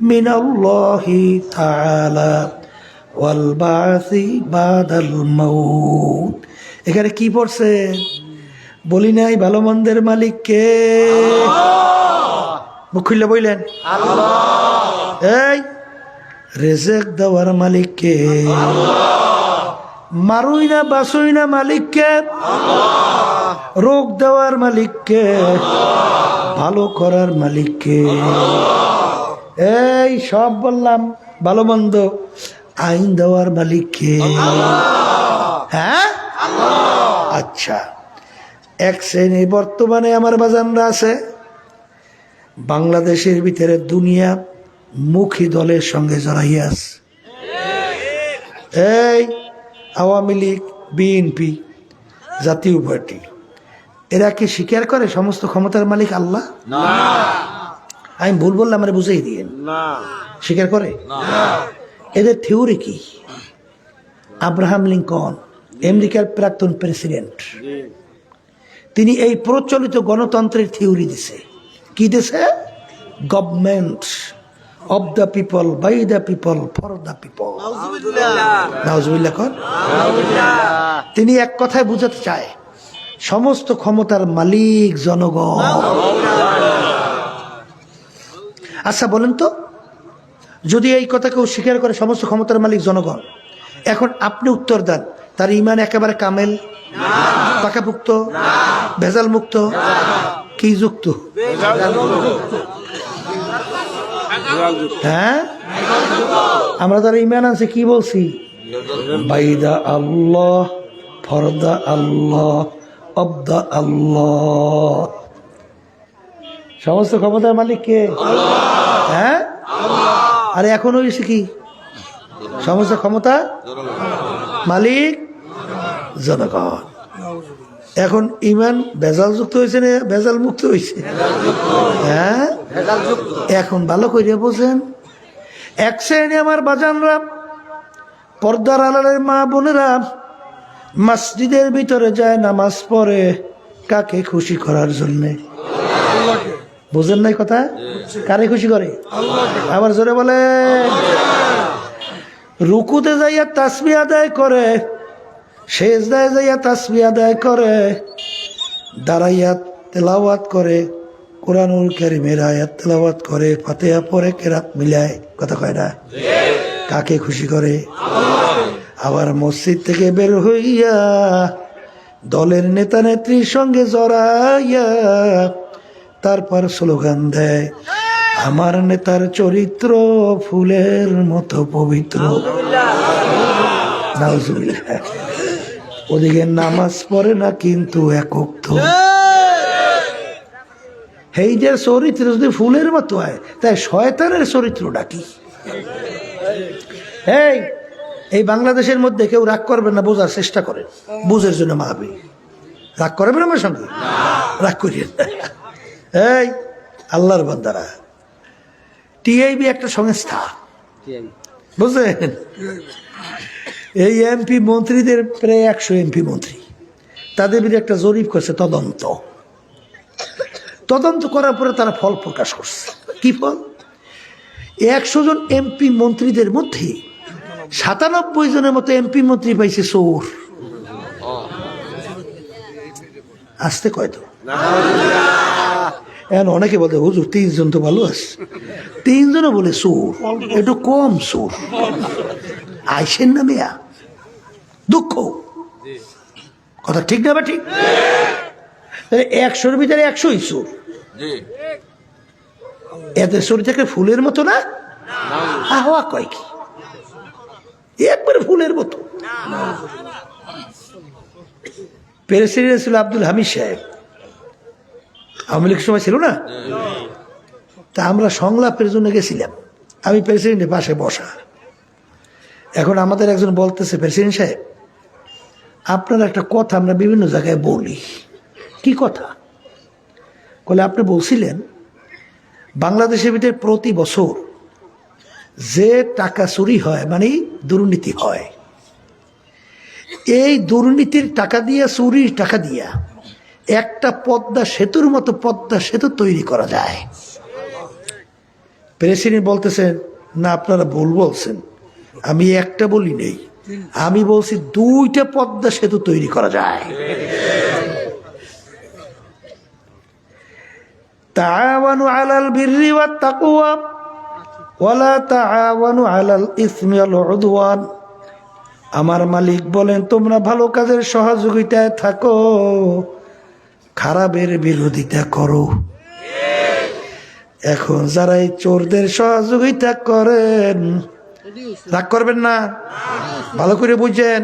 মিনাল্লাহি তাআলা ওয়াল বাসি বাদাল মাউত। এখানে কি পড়ছে? বলি নাই ভালো মন্দের মালিক কে? মুখ খুললে বললেন আল্লাহ। এই রিজিক দেওয়ার মালিক কে? মারুই না বাসুই না মালিক কে? রোগ দেওয়ার মালিক কে? ভালো করার মালিক কে? এই সব বললাম, ভালো মন্দ আইন দেওয়ার মালিক কে? হ্যাঁ, আচ্ছা। এক শ্রেণী বর্তমানে আমার বাজানরা আছে, বাংলাদেশের ভিতরে দুনিয়া মুখী দলের সঙ্গে জড়াইয়া আছে। এই আওয়ামী লীগ, বিএনপি, জাতীয় পার্টি, এরা কি স্বীকার করে সমস্ত ক্ষমতার মালিক আল্লাহ? আমি ভুল বললাম, আমরা বুঝাই দিয়ে। স্বীকার করে? এদের থিওরি কি? আব্রাহাম লিঙ্কন, আমেরিকার প্রাক্তন প্রেসিডেন্ট, তিনি এই প্রচলিত গণতন্ত্রের থিওরি দিছে। কি দিছে? Government of the people, by the people, for the people. নাউজুবিল্লাহ কর। তিনি এক কথায় বুঝাতে চায় সমস্ত ক্ষমতার মালিক জনগণ। আচ্ছা বলেন তো, যদি এই কথা কেউ স্বীকার করে সমস্ত ক্ষমতার মালিক জনগণ, এখন আপনি উত্তর দেন, তার ইমান একেবারে কামেল, পাকাপুক্ত, ভেজাল মুক্ত, কি যুক্ত? হ্যাঁ, আমরা যারা ইমান আছে কি বলছি? বাইদা আল্লাহ, ফরদা আল্লাহ, অবদা আল্লাহ। সমস্ত ক্ষমতার মালিক কে? হ্যাঁ, আরে এখন হয়েছে কি? সমস্ত ক্ষমতা মালিক জনগণ। এখন ইমান ভেজাল যুক্ত হয়েছে না ভেজাল মুক্ত হয়েছে? হ্যাঁ, এখন ভালো করে বোঝেন। এক শ্রেণী আমার বাজানরা, পর্দার আড়ালের মা বোনেরা মসজিদের ভিতরে যায় নামাজ পড়ে কাকে খুশি করার জন্যে? বুঝেন নাই কথা? কারে খুশি করে? আবার জোরে বলে। রুকুতে যাইয়া তাসবিহ আদায় করে, সেজদায় যাইয়া তাসবিহ আদায় করে, দাঁড়াইয়া তেলাওয়াত করে, কোরআনুল কারীমের আয়াত তেলাওয়াত করে, ফাতিহা পড়ে, কেরাত মিলায়। কথা কয় না? কাকে খুশি করে? আবার মসজিদ থেকে বের হইয়া দলের নেতা নেত্রীর সঙ্গে জড়াইয়া তারপর স্লোগান দেয়, আমার নেতার চরিত্র ফুলের মতো পবিত্র। নাউজুবিল্লাহ। ওদিকে নামাজ পড়ে না কিন্তু একক তো। এই যে চরিত্র যদি ফুলের মতো হয়, তাই শয়তানের চরিত্রটা কি? এই বাংলাদেশের মধ্যে কেউ রাগ করবেন না, বোঝার চেষ্টা করেন, বুঝের জন্য মাহবি। রাগ করবেন আমার সঙ্গে? রাগ করিয়েন। এই আল্লাহর বান্দারা, টিআইবি একটা সংস্থা, বুঝলেন? এই এমপি মন্ত্রীদের প্রায় 100 এমপি মন্ত্রী, তাদের বিরুদ্ধে একটা জরিপ করছে, তদন্ত করার পরে তারা ফল প্রকাশ করছে। কি ফল? 100 জন এমপি মন্ত্রীদের মধ্যে 97 জনের মতো এমপি মন্ত্রী পাইছে চোর। আসতে কয় তো? এখন অনেকে বলতে, হুজুর 3 জন তো ভালো আছে, 3 জনও বলে চোর, একটু কম চোর। আইসেন না মেয়া, দুঃখ। কথা ঠিক না? বা ঠিক? 100-র ভিতরে 100ই চোর। এদের চোর থেকে ফুলের মতো না? আহ্বা কয় কি? একবারে ফুলের মতো। প্রেসিডেন্ট ছিল আব্দুল হামিদ সাহেব, আওয়ামী লীগের সময় ছিল না? তা আমরা সংলাপের জন্য গেছিলাম, আমি প্রেসিডেন্টের পাশে বসা। এখন আমাদের একজন বলতেছে, প্রেসিডেন্ট সাহেব, আপনার একটা কথা আমরা বিভিন্ন জায়গায় বলি। কি কথা? বলে, আপনি বলছিলেন বাংলাদেশের ভিতরে প্রতি বছর যে টাকা চুরি হয়, মানে দুর্নীতি হয়, এই দুর্নীতির টাকা দিয়া, চুরির টাকা দিয়া একটা পদ্মা সেতুর মতো পদ্মা সেতু তৈরি করা যায়। প্রেসিডেন্ট বলতেছেন, না আপনারা ভুল বলছেন, আমি একটা বলি নেই, আমি বলছি 2টা পদ্মা সেতু তৈরি করা যায়। তাআওয়ানু আলাল বিররি ওয়াত তাকওয়া ওয়ালা তাআওয়ানু আলাল ইসমি ওয়াল উদওয়ান। আমার মালিক বলেন, তোমরা ভালো কাজের সহযোগিতায় থাকো, খারাপের বিরোধিতা করো। এখন যারা এই চোরদের সহযোগিতা করেন, রাগ করবেন না, ভালো করে বুঝেন,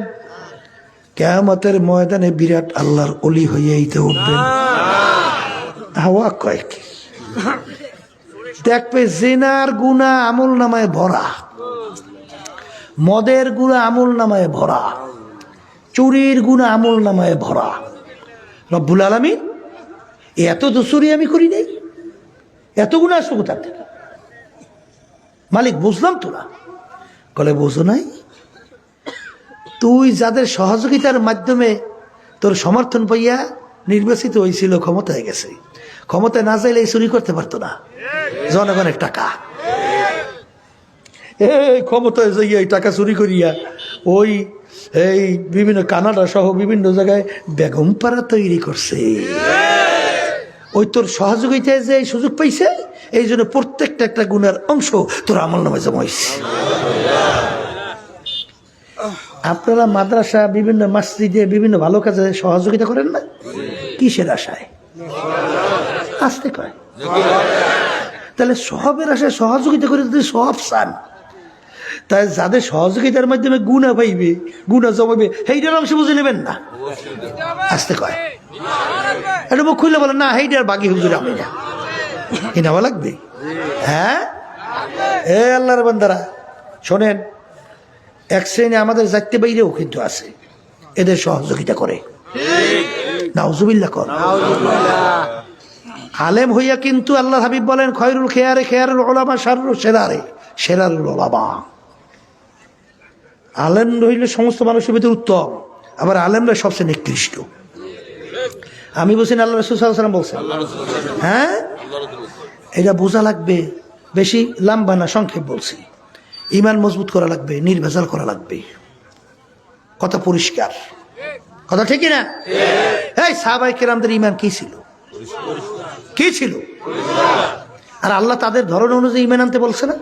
কিয়ামতের ময়দানে বিরাট আল্লাহর ওলি হইয়াই তো উঠবেন। হাওয়া কয় কি? দেখবে জিনার গুনাহ আমল নামায় ভরা, মদের গুনাহ আমল নামায় ভরা, চুরির গুনাহ আমল নামায় ভরা। রব্বুল আলামিন, এত তো চুরি আমি করি নাই, এত গুনাহ আসবে কোথা থেকে? মালিক, বুঝলাম তো না। বলে, বুঝো নাই? তুই যাদের সহযোগিতার মাধ্যমে তোর সমর্থন পাইয়া নির্বাচিত হয়েছিল, ক্ষমতায় গেছে, ক্ষমতায় না চাইলে চুরি করতে পারতো না, জনগণের টাকা। এই ক্ষমতায় যাইয়া এই টাকা চুরি করিয়া ওই এই বিভিন্ন কানাডা সহ বিভিন্ন জায়গায় বেগম পাড়া তৈরি করছে। ওই তোর সহযোগিতায় যে এই সুযোগ পাইছে, এই জন্য প্রত্যেকটা একটা গুণের অংশ তোর আমল নামে জমা হয়েছে। আপনারা মাদ্রাসা বিভিন্ন মসজিদে বিভিন্ন ভালো কাজে সহযোগিতা করেন না? কিসের আশায়? আসতে কয় তাহলে সবের আশায় সহযোগিতা করে যদি সব চান, তাই যাদের সহযোগিতার মাধ্যমে গুণা পাইবে, গুণা জমাবে, সেইটার অংশ বুঝে নেবেন না? আসতে কয় এটা মুখ খুললে বলে না সেইটার বাকি হুজুর আমি না, কি নেওয়া লাগবে? হ্যাঁ, এ আল্লাহর বান্দারা শোনেন, এক শ্রেণী আমাদের জাতীয় বাইরেও কিন্তু আছে, এদের সহযোগিতা করে। নাউজুবিল্লাহ কর। আলেম হইয়া কিন্তু আল্লাহ হাবিব বলেন খয়রুল খেয়ারে খেয়ারুল ওলামা শাররুল সেরারে সেরারুল ওলামা। আলেম হইলে সমস্ত মানুষের ভিতরে উত্তম, আবার আলেমরা সবচেয়ে নিকৃষ্ট। আমি বলছি আল্লাহ রাসূল সাল্লাল্লাহু আলাইহি ওয়াসাল্লাম বলছেন। হ্যাঁ, এটা বোঝা লাগবে, বেশি লম্বা না, সংক্ষেপ বলছি। ইমান মজবুত করা লাগবে, নির্ভেজাল করা লাগবে, কথা পরিষ্কার, কথা ঠিক না? এই সাহাবায়ে কেরামদের ইমান কি ছিল? কি ছিল? আর আল্লাহ তাদের ধরন অনুযায়ী ইমান আনতে বলছে না?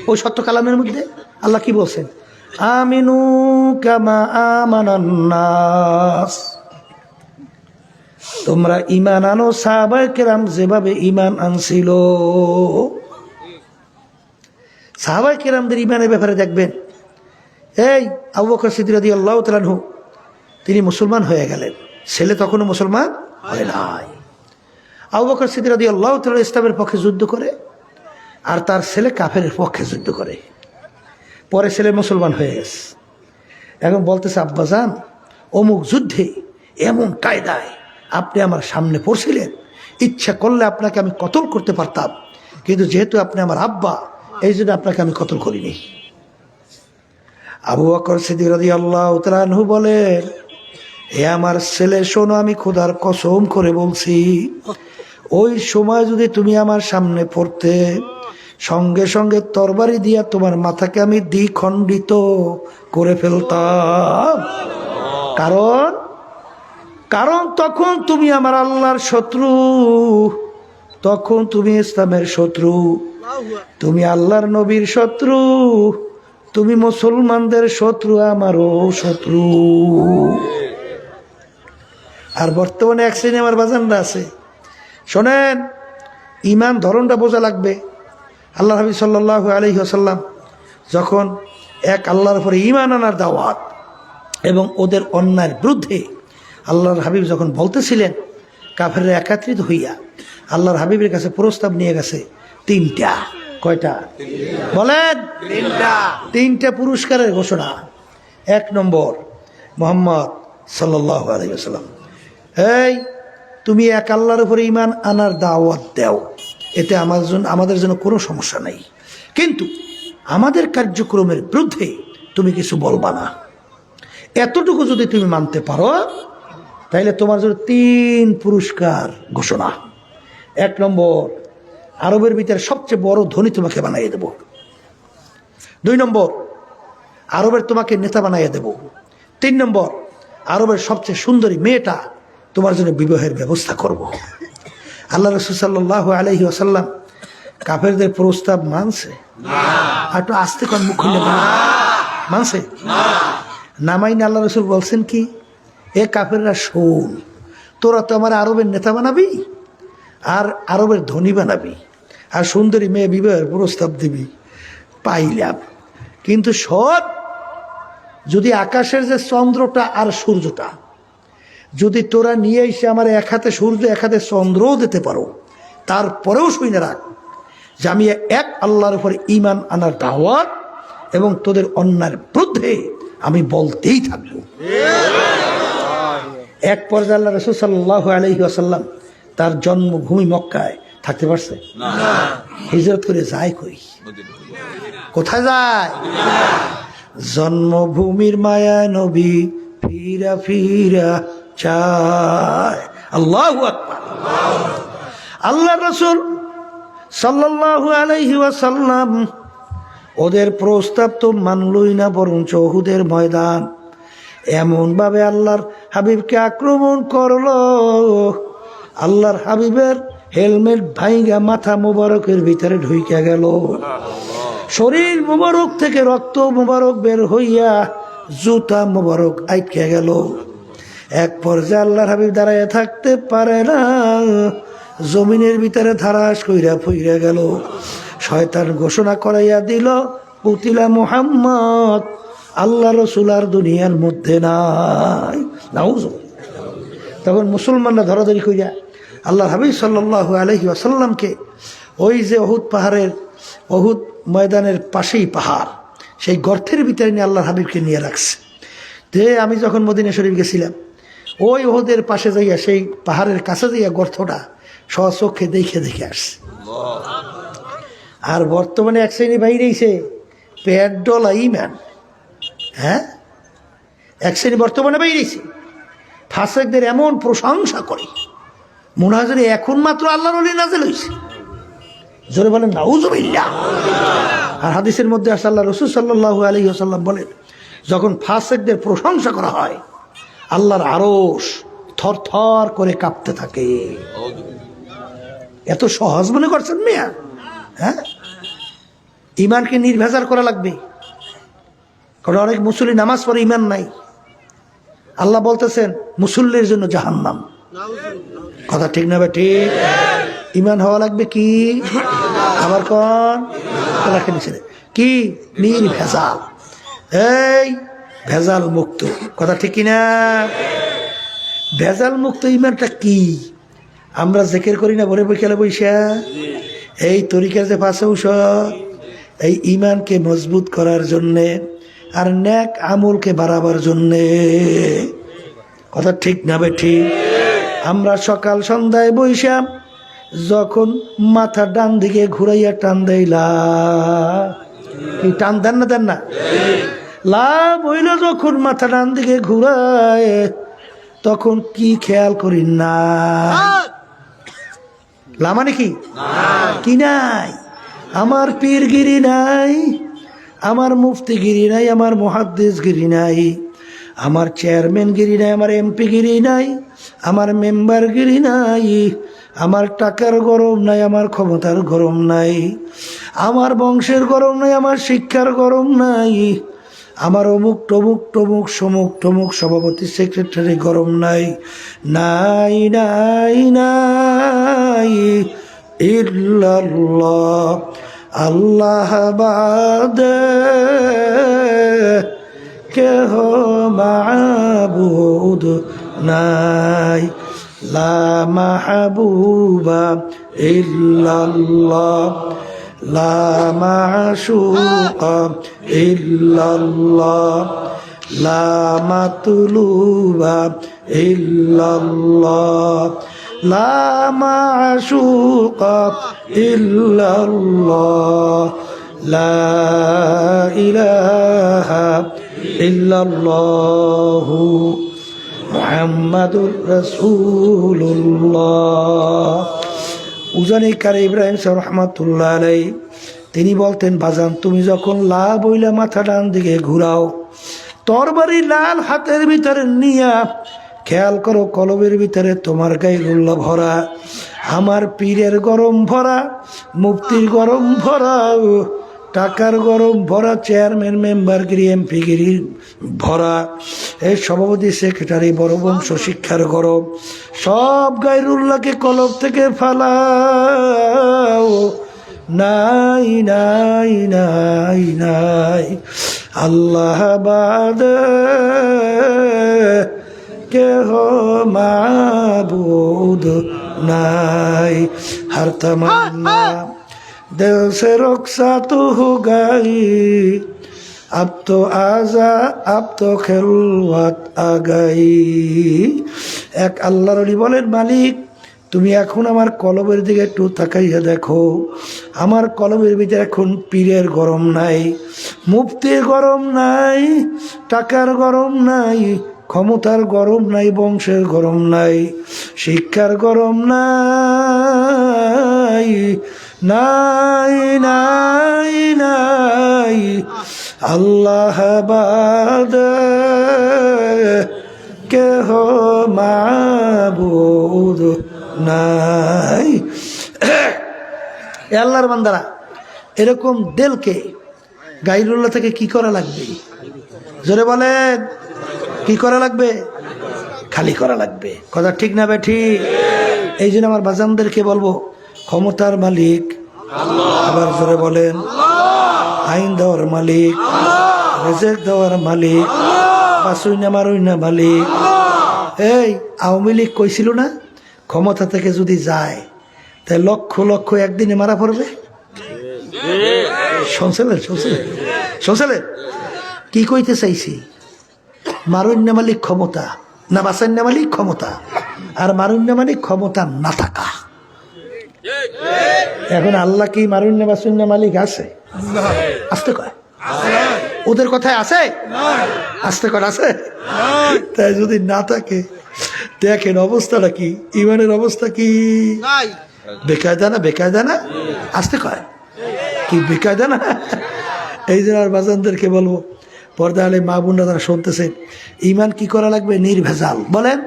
ওই সত্য কালামের মধ্যে আল্লাহ কি বলছেন? আমিনু কামা আমানান নাস, তোমরা ইমান আনো সাহাবায়ে কেরাম যেভাবে ইমান আনছিল। সাহাবায়ে কেরামদের ইমানের ব্যাপারে দেখবেন, এই আবু বকর সিদ্দিক রাদিয়াল্লাহু তাআলা আনহু তিনি মুসলমান হয়ে গেলেন, ছেলে তখনও মুসলমান হয় নাই। আবু বকর সিদ্দিক রাদিয়াল্লাহু তাআলা ইসলামের পক্ষে যুদ্ধ করে, আর তার ছেলে কাফেরের পক্ষে যুদ্ধ করে। পরে ছেলে মুসলমান হয়ে গেছে। এখন বলতেছে, আব্বাজান অমুক যুদ্ধে এমন কায়দায় আপনি আমার সামনে পড়ছিলেন, ইচ্ছা করলে আপনাকে আমি কতল করতে পারতাম, কিন্তু যেহেতু আপনি আমার আব্বা, এই জন্য আপনাকে আমি কতল করিনি। আবু বকর সিদ্দিক রাদিয়াল্লাহু তাআলা আনহু বলেন, হে আমার ছেলে শোনো, আমি খোদার কসম করে বলছি, ওই সময় যদি তুমি আমার সামনে পড়তে, সঙ্গে সঙ্গে তরবারি দিয়া তোমার মাথাকে আমি দ্বিখণ্ডিত করে ফেলতাম। কারণ তখন তুমি আমার আল্লাহর শত্রু, তখন তুমি ইসলামের শত্রু, তুমি আল্লাহর নবীর শত্রু, তুমি মুসলমানদের শত্রু, আমারও শত্রু। আর বর্তমানে এক শ্রেণী আমার বাজানরা আছে, শোনেন, ইমান ধরনটা বোঝা লাগবে। আল্লাহ হাবিব সাল্লাল্লাহু আলাইহি ওয়াসাল্লাম যখন এক আল্লাহর উপরে ইমান আনার দাওয়াত এবং ওদের অন্যায়ের বিরুদ্ধে আল্লাহর হাবিব যখন বলতেছিলেন, কাফেররা একত্রিত হইয়া আল্লাহর হাবিবের কাছে প্রস্তাব নিয়ে গেছে তিনটা। কয়টা বলেন? তিনটা পুরস্কারের ঘোষণা। এক নম্বর, মুহাম্মদ সাল্লাল্লাহু আলাইহি ওয়াসাল্লাম, এই তুমি এক আল্লাহর উপরে ইমান আনার দাওয়াত দাও, এতে আমাদের জন্য কোনো সমস্যা নেই, কিন্তু আমাদের কার্যক্রমের বিরুদ্ধে তুমি কিছু বলবা না। এতটুকু যদি তুমি মানতে পারো, তাহলে তোমার জন্য 3 পুরস্কার ঘোষণা। 1 নম্বর, আরবের ভিতরে সবচেয়ে বড় ধনী তোমাকে বানিয়ে দেব। 2 নম্বর, আরবের তোমাকে নেতা বানিয়ে দেব। 3 নম্বর, আরবের সবচেয়ে সুন্দরী মেয়েটা তোমার জন্য বিবাহের ব্যবস্থা করব। আল্লাহ রাসূল সাল্লাল্লাহু আলাইহি ওয়াসাল্লাম কাফেরদের প্রস্তাব মানছে? আর একটু আস্তে কোন মুখ খুলে মানছে না? মাইনে আল্লাহ রাসূল বলছেন কি, এ কাফেররা শোন, তোরা তো আমার আরবের নেতা বানাবি, আর আরবের ধনী বানাবি, আর সুন্দরী মেয়ে বিবাহের প্রস্তাব দিবি, পাইলাম, কিন্তু সব যদি আকাশের যে চন্দ্রটা আর সূর্যটা যদি তোরা নিয়ে এসে আমার এক হাতে সূর্য এক হাতে চন্দ্রও দিতে পারো, তারপরেও শুনে রাখ যে আমি এক আল্লাহর উপরে ঈমান আনার দাওয়াত এবং তোদের অন্যায়ের বিরুদ্ধে আমি বলতেই থাকবো। এক পর্যায়ে আল্লাহ রাসূল সাল্লাল্লাহু আলাইহি ওয়াসাল্লাম তার জন্মভূমি মক্কায় থাকতে পারছে না, হিজরত করে যায় কই? কোথায় যায়? জন্মভূমির মায়া নবী ফিরা ফিরা চায়। আল্লাহু আকবার। আল্লাহ রাসূল সাল্লাল্লাহু আলাইহি ওয়াসাল্লাম ওদের প্রস্তাব তো মানলই না, বরঞ্চ উহুদের ময়দান এমন ভাবে আল্লাহর হাবিবকে আক্রমণ করলো, আল্লাহর হাবিবের হেলমেট ভাইঙ্গা মাথা মুবারকের ভিতরে ঢুইকা গেল, শরীর মুবারক থেকে রক্ত মুবারক বের হইয়া জুতা মুবারক আটকে গেল। এক পর্যায়ে আল্লাহর হাবিব দাঁড়ায় থাকতে পারে না, জমিনের ভিতরে ধারাস কইরা ফইরা গেল। শয়তান ঘোষণা করাইয়া দিল, কুতিলা মুহাম্মদ, আল্লাহ রসুল আর দুনিয়ার মধ্যে নাই। তখন মুসলমানরা ধরাধরি কইরা আল্লাহ হাবিব সাল্লাল্লাহু আলাইহি ওয়াসাল্লামকে ওই যে উহুদ পাহাড়ের, উহুদ ময়দানের পাশেই পাহাড়, সেই গর্তের ভিতরে নিয়ে আল্লাহর হাবিবকে নিয়ে রাখছে। যে আমি যখন মদিনা শরীফ গেছিলাম, ওই উহুদের পাশে যাইয়া সেই পাহাড়ের কাছে যাইয়া গর্তটা স্বচক্ষে দেখে দেখে আসছে। আর বর্তমানে এক শ্রেণী বাইরেছে পেট ডলা ইমান, হ্যাঁ, এক শ্রেণী বর্তমানে বাইরেছে ফাসেকদের এমন প্রশংসা করে মনে হয় যে এখন মাত্র আল্লাহর ওলি নাযিল হইছে। জোরে বলেন নাউযুবিল্লাহ। আর হাদিসের মধ্যে আসে আল্লাহ রাসূল সাল্লাল্লাহু আলাইহি ওয়াসাল্লাম বলেন, যখন ফাসেকদের প্রশংসা করা হয় আল্লাহর আরশ থরথর করে কাঁপতে থাকে। এত সহজ মনে করছেন মিয়া? হ্যাঁ, ইমানকে নির্ভেজাল করা লাগবে। কারণ অনেক মুসল্লি নামাজ পড়ে ইমান নাই, আল্লাহ বলতেছেন মুসল্লির জন্য জাহান্নাম। কথা ঠিক না ঠিক? ইমান হওয়া লাগবে কি? আবার কোন কি? নির্ভেজাল, এই ভেজাল মুক্ত। কথা ঠিক কিনা? ভেজাল মুক্ত ইমানটা কি? আমরা জিকির করি না ভোরে বিকেলে বৈশা, এই তরিকার যে পাশে ঔষধ, এই ইমানকে মজবুত করার জন্যে আর নেক আমলকে বাড়াবার জন্যে। কথা ঠিক না ঠিক? আমরা সকাল সন্ধ্যায় বৈশা যখন মাথা ডান দিকে ঘুরাইয়া টান দেইলা, কি টান দেন না? দেন না? লাভ হইল যখন মাথা ডান দিকে ঘুরায়, তখন কি খেয়াল করি না? লামানে কি কি নাই? আমার পীরগিরি নাই, আমার মুফতিগিরি নাই, আমার মুহাদ্দিসগিরি নাই, আমার চেয়ারম্যানগিরি নাই, আমার এমপিগিরি নাই, আমার মেম্বারগিরি নাই, আমার টাকার গরম নাই, আমার ক্ষমতার গরম নাই, আমার বংশের গরম নাই, আমার শিক্ষার গরম নাই, আমার অমুক টমুক টমুক সমুক টমুক সভাপতি সেক্রেটারি গরম নাই, নাই নাই নাই ইল্লাল্লাহ, আল্লাহ বাদে কেহ মাবুদ নাই, লা মাহবুবা ইল্লাল্লাহ, লা মাশুকা ইল্লাল্লাহ, লা মাতলুবা ইল্লাল্লাহ, লা মাশুকা ইল্লাল্লাহ, লা ইলাহা ইল্লাল্লাহু মুহাম্মাদুর রাসূলুল্লাহ। উজানি কারি ইব্রাহিম সাহেব রহমাতুল্লাহ আলাইহি তিনি বলতেন, বাজান তুমি যখন লা বইলা মাথা ডান দিকে ঘুরাও, তরবারি লাল হাতের ভিতরে নিয়া খেয়াল করো কলবের ভিতরে তোমার গায়রুল্লাহ ভরা, আমার পীরের গরম ভরা, মুফতির গরম ভরা, টাকার গরম ভরা, চেয়ারম্যান মেম্বারগিরি এমপিগিরি ভরা, এই সভাপতি সেক্রেটারি বড় বংশ শিক্ষার গরম, সব গায়রুল্লাহকে কলব থেকে ফালাও। নাই নাই নাই নাই আল্লাহ বাদে কেহ মাবুদ নাই, হর তমন্না दिल से रुखसत हो गई, अब तो आजा अब तो খেলওয়াত आ गई। এক আল্লাহর ওলি বলেন, মালিক তুমি এখন আমার কলবের দিকে একটু তাকাইয়া দেখো, আমার কলবের ভিতরে এখন পীরের গরম নাই, মুফতির গরম নাই, টাকার গরম নাই, ক্ষমতার গরম নাই, বংশের গরম নাই, শিক্ষার গরম নাই, নাই নাই নাই আল্লাহ বাদ কেহ মাবুদ নাই। এ আল্লাহর বান্দারা, এরকম দিলকে গায়রুল্লাহ থেকে কি করা লাগবে? জোরে বলেন, কি করা লাগবে? খালি করা লাগবে। কথা ঠিক না বেঠি? এই জন্য আমার বাজানদেরকে বলবো, ক্ষমতার মালিক আল্লাহ। আবার জোরে বলেন, আইন দেওয়ার মালিক, রিজিক দেওয়ার মালিক, বাসুইনা মারুইনা মালিক। এই আওয়ামী লীগ কইছিল না, ক্ষমতা থেকে যদি যায় তাই লক্ষ লক্ষ একদিনে মারা পড়বে। শুনছিলেন শুনছিলেন শুনছিলেন কি কইতে চাইছি? মারুইনা মালিক ক্ষমতা না, বাসাইনা মালিক ক্ষমতা, আর মারুইনা মালিক ক্ষমতা না থাকা। এখন আল্লাহ কি মারুইনা বাসুইনা মালিক আছে? আসতে কয় ওদের কথায় আছে? আসতে কয় আছে? তাই যদি না থাকে, দেখেন অবস্থাটা কি, ইমানের অবস্থা কি? বেকায়দা না? বেকায়দা না? আসতে কয় কি বেকায়দা না? এই জন্য আর বাজানদেরকে বলবো, পর্দা আলে মা বোনরা তারা শুনতেছেন, ইমান কি করা লাগবে? নির্ভেজাল। বলেন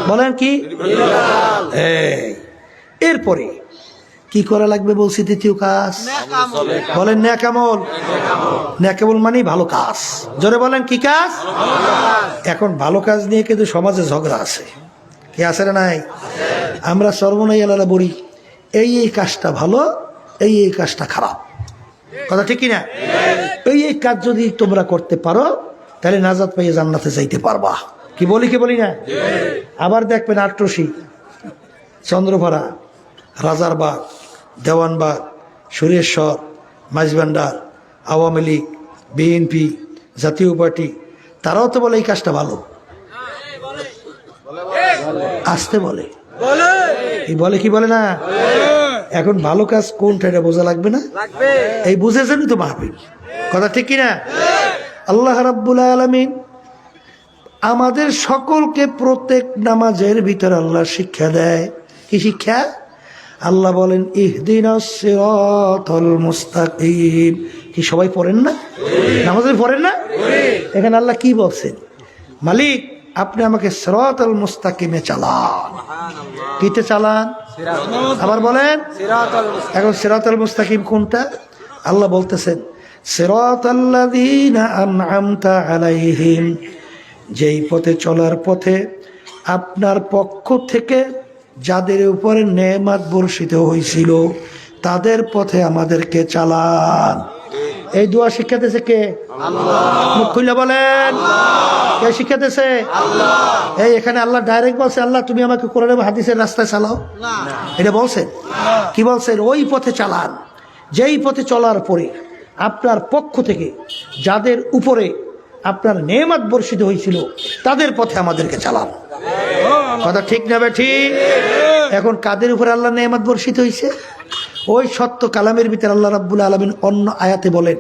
বলেন কি? এরপরে কি করা লাগবে বলছি? দ্বিতীয় কাজ বলেন, নেক আমল। নেক আমল মানে ভালো কাজ। জোরে বলেন, কি কাজ? এখন ভালো কাজ নিয়ে কিন্তু সমাজে ঝগড়া আছে। কি আছে না নাই? আমরা সর্বনাই আলাদা বলি, এই কাজটা ভালো, এই কাজটা খারাপ। কথা ঠিক কিনা? এই কাজ যদি তোমরা করতে পারো তাহলে নাজাত পাইয়ে জান্নাতে যাইতে পারবা। কি বলি কি বলি না? আবার দেখবেন আট্রসি, চন্দ্রপাড়া, রাজারবাগ, দেওয়ানবাগ, সুরেশ্বর, মাঝবান্ডার, আওয়ামী লীগ, বিএনপি, জাতীয় পার্টি, তারাও তো বলে এই কাজটা ভালো। আসতে বলে, এই বলে কি বলে না? এখন ভালো কাজ কোনটা এটা বোঝা লাগবে না? এই বুঝেছেনই তো মাহফিল। কথা ঠিক কিনা? আল্লাহ রাব্বুল আলামিন আমাদের সকলকে প্রত্যেক নামাজের ভিতর আল্লাহ শিক্ষা দেয়। কি শিক্ষা? আল্লাহ বলেন, ইহদিনাস সিরাতাল মুস্তাকিম। কি সবাই পড়েন না? নামাজে পড়েন না? এখানে আল্লাহ কি বলছেন? মালিক, আপনি আমাকে সিরাতাল মুস্তাকিমে চালান। কিতে চালান? আবার বলেন। এখন সিরাতাল মুস্তাকিম কোনটা? আল্লাহ বলতেছেন, সিরাতাল্লাযীনা আন'আমতা আলাইহিম, যেই পথে চলার পথে আপনার পক্ষ থেকে যাদের উপরে নেয়ামত বর্ষিত হয়েছিল তাদের পথে আমাদেরকে চালান। এই দোয়া শিক্ষাতেছে কে? আল্লাহ। মুখ খুলে বলেন, কে শিক্ষাতেছে? আল্লাহ। এই এখানে আল্লাহ ডাইরেক্ট বলছে, আল্লাহ তুমি আমাকে কোরআন এবং হাদিসের রাস্তায় চালাও? এটা বলছেন? কি বলছেন? ওই পথে চালান যেই পথে চলার পরে আপনার পক্ষ থেকে যাদের উপরে আপনার নেয়ামত বর্ষিত হয়েছিল তাদের পথে আমাদেরকে চালান। কথা ঠিক না ঠিক? এখন কাদের উপরে আল্লাহ নেয়ামত বর্ষিত হয়েছে? ওই সত্য কালামের ভিতরে আল্লাহ রাব্বুল আলামিন অন্য আয়াতে বলেন,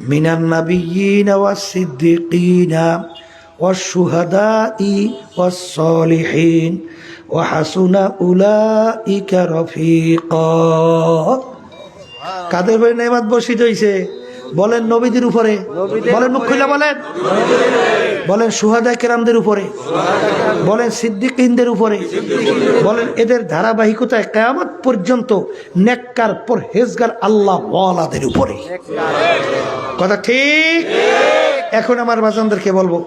মিনান নাবিয়্যিনা ওয়াস সিদ্দিকিনা ওয়াশ শুহাদাই ওয়াস সলিহিন ওয়া হাসুনা উলাইকা রফিকা। কাদের উপরে নেয়ামত বর্ষিত হয়েছে? বলেন নবীদের উপরে। বলেন মুখ খুলে বলেন। বলেন শুহাদা কেরামদের উপরে। বলেন সিদ্দিকিনদের উপরে। বলেন এদের ধারাবাহিকতায় কিয়ামত পর্যন্ত নেককার পরহেজগার আল্লাহ ওয়ালাদের উপরে। কথা ঠিক? এখন আমার বাজানদেরকে বলবো,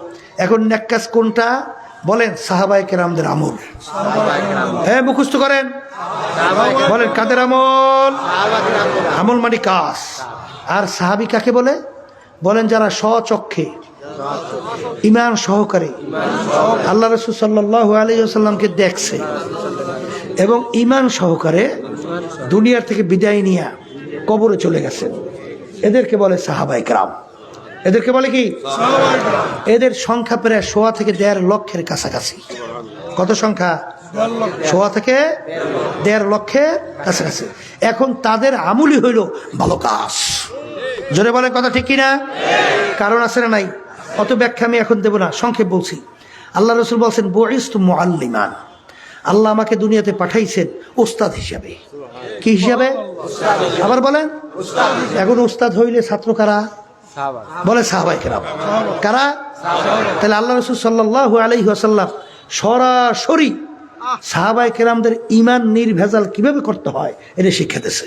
এখন নেক কাজ কোনটা? বলেন সাহাবায়ে কেরামদের আমল। হ্যাঁ, মুখস্থ করেন। বলেন কাদের আমল? আমল মানে কাজ। আর সাহাবী কাকে বলে? বলেন যারা স্বচক্ষে ঈমান সহকারে আল্লাহ রাসূল সাল্লাল্লাহু আলাইহি ওয়াসাল্লামকে দেখছে এবং ঈমান সহকারে দুনিয়ার থেকে বিদায় নিয়ে কবরে চলে গেছে, এদেরকে বলে সাহাবায়ে কেরাম। এদেরকে বলে কি? এদের সংখ্যা প্রায় 1.5 থেকে 1.5 লক্ষের কাছাকাছি। কত সংখ্যা? 1.5 থেকে 1.5 লক্ষের কাছাকাছি। এখন তাদের আমলই হইল ভালো কাজ। জোরে বলে কথা ঠিক কিনা? কারণ আছে না নাই? অত ব্যাখ্যা আমি এখন দেব না, সংক্ষেপ বলছি। আল্লাহ রাসূল বলছেন, বুইস্তু মুআল্লিমান, আল্লাহ আমাকে দুনিয়াতে পাঠাইছেন ওস্তাদ হিসাবে। কি হিসাবে? আবার বলেন। এখন ওস্তাদ হইলে ছাত্র কারা? বলে সাহাবায়ে কেরাম। কারা? তাহলে আল্লাহ রাসূল সাল্লাল্লাহু আলাইহি ওয়াসাল্লাম সরাসরি সাহাবায়ে কেরামদের ঈমান নির্ভেজাল কিভাবে করতে হয় এটা শিক্ষা দিয়েছে।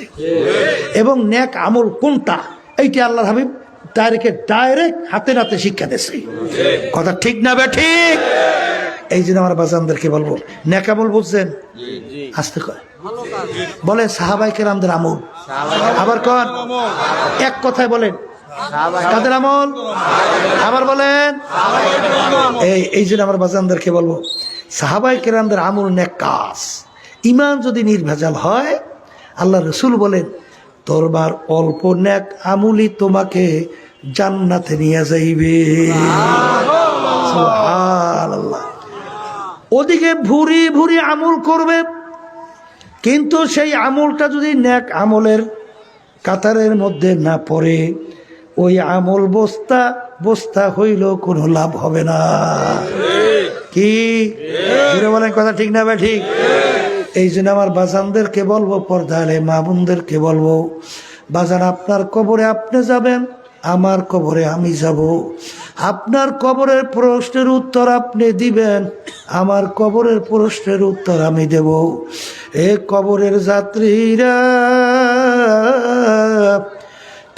এবং নেক আমল কোনটা এইটা আল্লাহর হাবিব ডাইরেক্ট হাতে নাতে শিক্ষা দিয়েছে। কথা ঠিক না বে ঠিক? এই জন্য আমার বাজানদেরকে বলবো, নেক আমল বুঝছেন? আসতে কয় বলে সাহাবায়ে কেরামদের আমল। আবার কোন এক কথায় বলেন কাদের আমল? আবার বলেন। এই জন্য আমার বাজানদেরকে বলবো, সাহাবায়ে কেরামদের আমল নেক কাজ। ঈমান যদি নির্ভেজাল হয়, আল্লাহ রাসূল বলেন তোরবার অল্প নেক আমলই তোমাকে জান্নাতে নিয়ে যাইবে। সুবহানাল্লাহ। ওদিকে ভুরি ভুরি আমল করবে, কিন্তু সেই আমলটা যদি নেক আমলের কাতারের মধ্যে না পড়ে, ওই আমল বস্তা বস্তা হইলেও কোনো লাভ হবে না। কি বলেন? কথা ঠিক না ভাই? ঠিক। এই জন্য আমার বাজানদেরকে বলবো, পর্দালে মা বোনদেরকে বলবো, বাজান আপনার কবরে আপনি যাবেন, আমার কবরে আমি যাব। আপনার কবরের প্রশ্নের উত্তর আপনি দিবেন, আমার কবরের প্রশ্নের উত্তর আমি দেব। এ কবরের যাত্রীরা,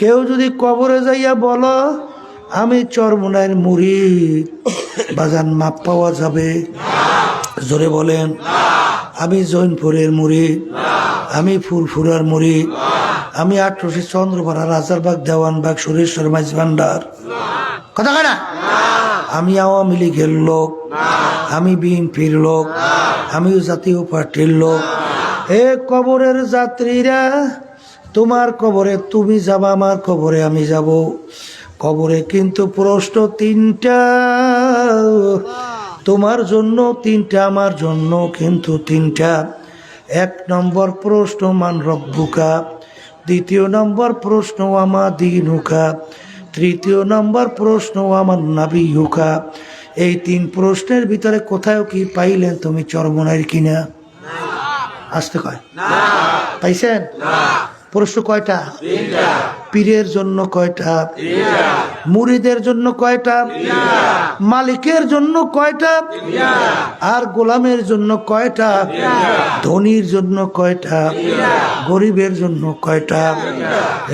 কেউ যদি কবরে যাইয়া বলো আমি চরমোনাইয়ের মুরিদ, বাজান মাপ পাওয়া যাবে? জোরে বলেন। আমি জৈনপুরের মুরিদ, আমি ফুরফুরার মুরিদ, আমি 18 চন্দ্রপাড়া, রাজারবাগ, দেওয়ানবাগ, সুরেশ্বর মাইজ ভান্ডার। কথা কয় না? আমি আওয়ামী লীগের লোক, আমি বিএনপির লোক, আমিও জাতীয় পার্টির লোক। এ কবরের যাত্রীরা, তোমার কবরে তুমি যাবা, আমার কবরে আমি যাব। কবরে কিন্তু প্রশ্ন তিনটা, তোমার জন্য তিনটা, আমার জন্য কিন্তু তিনটা। 1 নম্বর প্রশ্ন মান রব্বুকা, 2 নম্বর প্রশ্ন ওয়ামা দীনুকা, 3 নম্বর প্রশ্ন ওয়ামান নাবিয়ুকা। এই 3 প্রশ্নের ভিতরে কোথাও কি পাইলেন তুমি চরমোনাইয়ের কিনা? আসতে কয় পাইছেন? প্রশ্ন কয়টা? পীরের জন্য কয়টা? মুরিদের জন্য কয়টা? মালিকের জন্য কয়টা? আর গোলামের জন্য কয়টা? ধনীর জন্য কয়টা? গরিবের জন্য কয়টা?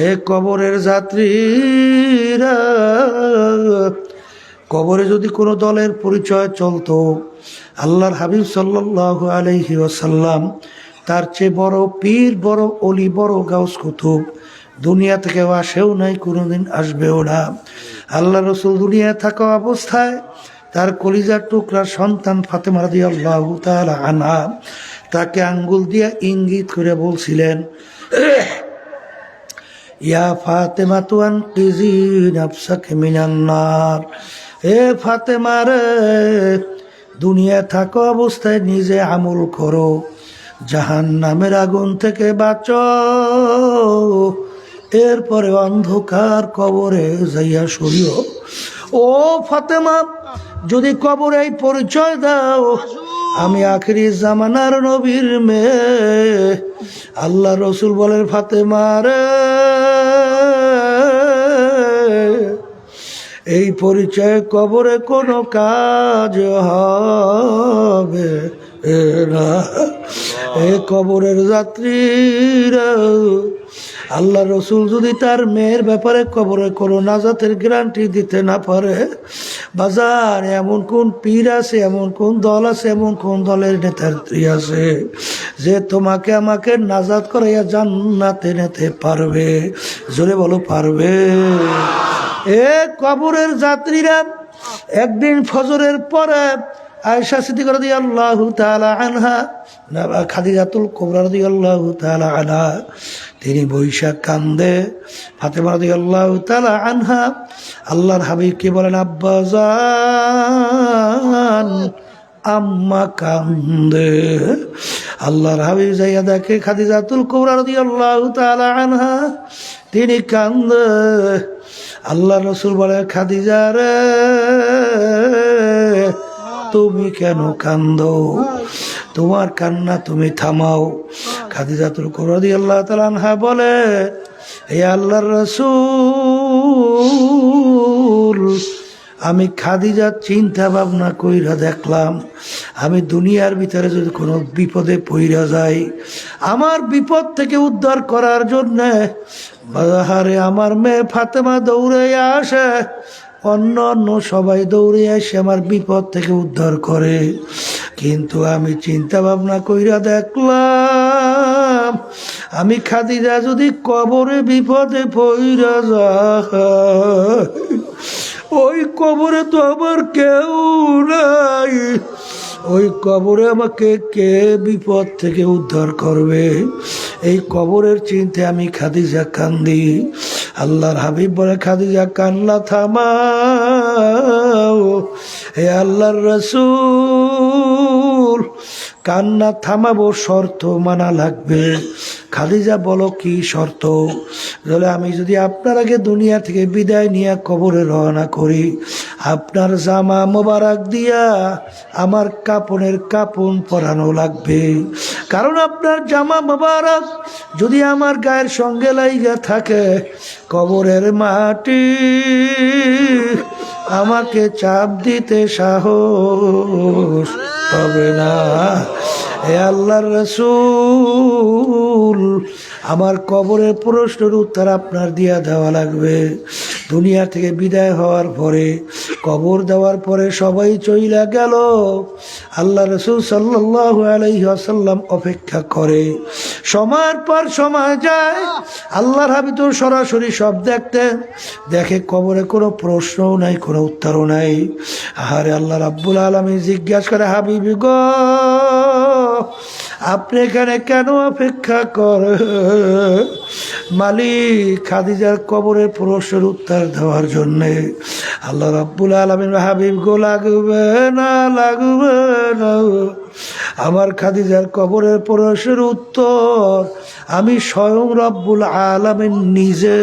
এ কবরের যাত্রীরা, কবরে যদি কোনো দলের পরিচয় চলতো, আল্লাহর হাবিব সাল্লাল্লাহু আলাইহি ওয়াসাল্লাম তার চেয়ে বড় পীর, বড় অলি, বড় গাউস কুতুব দুনিয়া থেকে আসেও নাই, কোনোদিন আসবেও না। আল্লাহ রাসূল দুনিয়া থাকা অবস্থায় তার কলিজার টুকরা সন্তান ফাতেমা রাদিয়াল্লাহু তাআলা আনহা তাকে আঙ্গুল দিয়ে ইঙ্গিত করে বলছিলেন, ইয়া ফাতেমা তু আনকিজি নাফসাকা মিনান নার। এ ফাতেমা রে, দুনিয়া থাকা অবস্থায় নিজে আমল করো, জাহান্নামের আগুন থেকে বাঁচো, এরপরে অন্ধকার কবরে যাইয়া সরিও। ও ফাতেমা, যদি কবরে এই পরিচয় দাও আমি আখিরি জামানার নবীর মেয়ে। আল্লাহ রসুল বলেন, ফাতেমা রে, এই পরিচয় কবরে কোনো কাজ হবে না। এ কবরের যাত্রীরা, আল্লাহ রসুল যদি তার মেয়ের ব্যাপারে কবরে কোনো নাজাতের গ্যারান্টি দিতে না পারে, বাজার এমন কোন পীর আছে, এমন কোন দল আছে, এমন কোন দলের নেতাত্রী আছে যে তোমাকে আমাকে নাজাত করাইয়া জান্নাতে নিতে পারবে? জোরে বলো, পারবে? এ কবরের যাত্রীরা, একদিন ফজরের পরে আয়েশা সিদ্দিকা রাদিয়াল্লাহু তাআলা আনহা, খাদিজাতুল কুবরা রাদিয়াল্লাহু তাআলা আনহা, তিনি বৈশাখ কান্দে। ফাতেমা রাদিয়াল্লাহু তাআলা আনহা আল্লাহর হাবিবকে বলেন, আব্বা জান, আম্মা কান্দে। আল্লাহর হাবিব যাইয়া দেখে খাদিজাতুল কুবরা রাদিয়াল্লাহু তাআলা আনহা তিনি কান্দে। আল্লাহ রসুল বলে, খাদিজা রে, তুমি কেন কান্দো? তোমার কান্না তুমি থামাও। খাদিজাতুল কুবরা রাদিয়াল্লাহু তাআলা আনহা বলে, হে আল্লাহর রাসূল, আমি খাদিজা চিন্তা ভাবনা কইরা দেখলাম, আমি দুনিয়ার ভিতরে যদি কোনো বিপদে পইরা যাই, আমার বিপদ থেকে উদ্ধার করার জন্য বাজারে আমার মেয়ে ফাতেমা দৌড়ে আসে, অন্য সবাই দৌড়ে এসে আমার বিপদ থেকে উদ্ধার করে। কিন্তু আমি চিন্তা ভাবনা কইরা দেখলাম, আমি খাদিজা যদি কবরে বিপদে পইরা যায়, ওই কবরে তো আমার কেউ নাই, ওই কবরে আমাকে কে বিপদ থেকে উদ্ধার করবে? এই কবরের চিন্তায় আমি খাদিজা কান্দি। আল্লাহর হাবিব বলে, খাদিজা কান্না থামাও। হে আল্লাহর রাসূল, কান্না থামাবো, শর্ত মানা লাগবে। খাদিজা বলো কি শর্ত? বলে, আমি যদি আপনার আগে দুনিয়া থেকে বিদায় নিয়ে কবরে রওনা করি, আপনার জামা মোবারক দিয়া আমার কাপনের কাপন পরানো লাগবে। কারণ আপনার জামা মোবারক যদি আমার গায়ের সঙ্গে লাইগা থাকে, কবরের মাটি আমাকে চাপ দিতে সাহস হবে না। হে আল্লাহর রাসূল, আমার কবরের প্রশ্নের উত্তর আপনার দিয়া দেওয়া লাগবে। দুনিয়া থেকে বিদায় হওয়ার পরে, কবর দেওয়ার পরে সবাই চইলা গেল, আল্লাহ রাসূল সাল্লাল্লাহু আলাইহি ওয়াসাল্লাম অপেক্ষা করে। সময়ের পর সময় যায়, আল্লাহর হাবিব তো সরাসরি সব দেখতেন, দেখে কবরে কোনো প্রশ্নও নাই, কোনো উত্তরও নাই। আরে আল্লাহ রাব্বুল আলামিন জিজ্ঞাসা করে, হাবিবি গো, আপনি এখানে কেন অপেক্ষা করেন? মালিক, খাদিজার কবরের প্রশ্নের উত্তর দেওয়ার জন্যে। আল্লাহ রাব্বুল আলামিন, হাবিব গো, লাগবে না, লাগবে না, আমার খাদিজার কবরের প্রশ্নের উত্তর আমি স্বয়ং রব্বুল আলামিন নিজে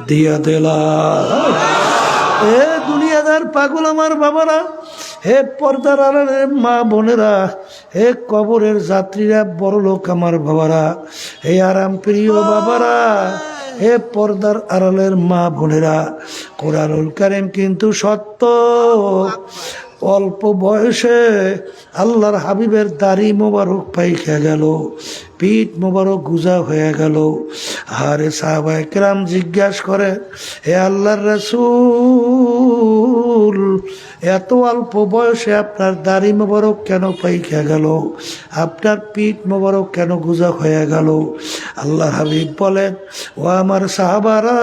দিয়া দিলাম। এ দুনিয়াদার পাগল আমার বাবারা, হে পর্দার আড়ালের মা বোনেরা, হে কবরের যাত্রীরা, বড় লোক আমার বাবারা, হে আরাম প্রিয় বাবারা, হে পর্দার আড়ালের মা বোনেরা, কোরআনুল কারীম কিন্তু সত্য। অল্প বয়সে আল্লাহর হাবিবের দাড়ি মোবারক পাইকা গেল, পিঠ মোবারক গুজা হয়ে গেল। আরে সাহাবায়ে কেরাম জিজ্ঞাসা করে, হে আল্লাহর রাসূল, এত অল্প বয়সে আপনার দাড়ি মোবারক কেন পাইকা গেল? আপনার পিঠ মোবারক কেন গুজা হয়ে গেল? আল্লাহর হাবিব বলেন, ও আমার সাহাবারা,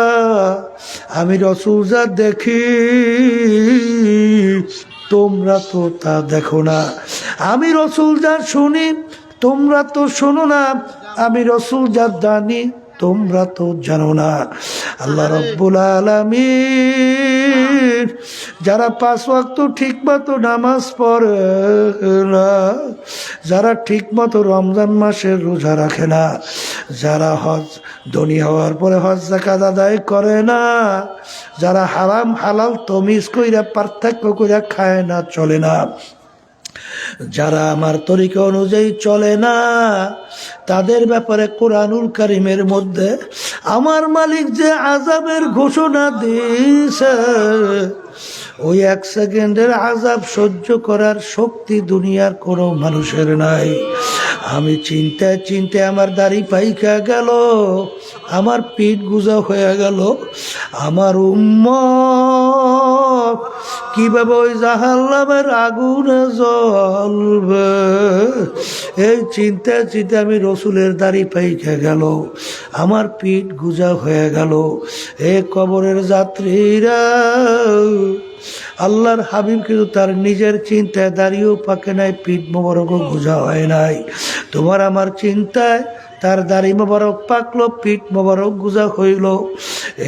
আমি রাসূল যা দেখি তোমরা তো তা দেখো না। আমি রাসূল যা শুনি তোমরা তো শোনো না। আমি রাসূল যা জানি তোমরা তো জানো না। আল্লাহ রাব্বুল আলামিন যারা 5 ওয়াক্ত ঠিকমতো নামাজ পড়ে না, যারা ঠিকমতো রমজান মাসের রোজা রাখে না, যারা হজ ধনী হওয়ার পরে হজ যাকাত আদায় করে না, যারা হারাম হালাল তমিজ কইরা পার্থক্য কইরা খায় না, চলে না, যারা আমার তরিকা অনুযায়ী চলে না, তাদের ব্যাপারে কোরআনুল কারীমের মধ্যে আমার মালিক যে আযাবের ঘোষণা দিয়েছে, ওই 1 সেকেন্ডের আযাব সহ্য করার শক্তি দুনিয়ার কোনো মানুষের নাই। আমি চিন্তায় চিন্তায় আমার দাড়ি পাইকা গেল, আমার পিঠ গুজা হয়ে গেল, আমার উম্মত কিভাবে ওই জাহান্নামের আগুনে জ্বলবে, এই চিন্তায় চিন্তায় আমি রসুলের দাড়ি পাইকা গেল, আমার পিঠ গুজা হয়ে গেল। এ কবরের যাত্রীরা, আল্লাহর হাবিব কিন্তু তার নিজের চিন্তায় দাঁড়িয়েও পাকে নাই, পিঠ মোবারকও গুজা হয় নাই। তোমার আমার চিন্তায় তার দাড়ি মোবারক পাকলো, পিঠ মোবারক গুজা হইল।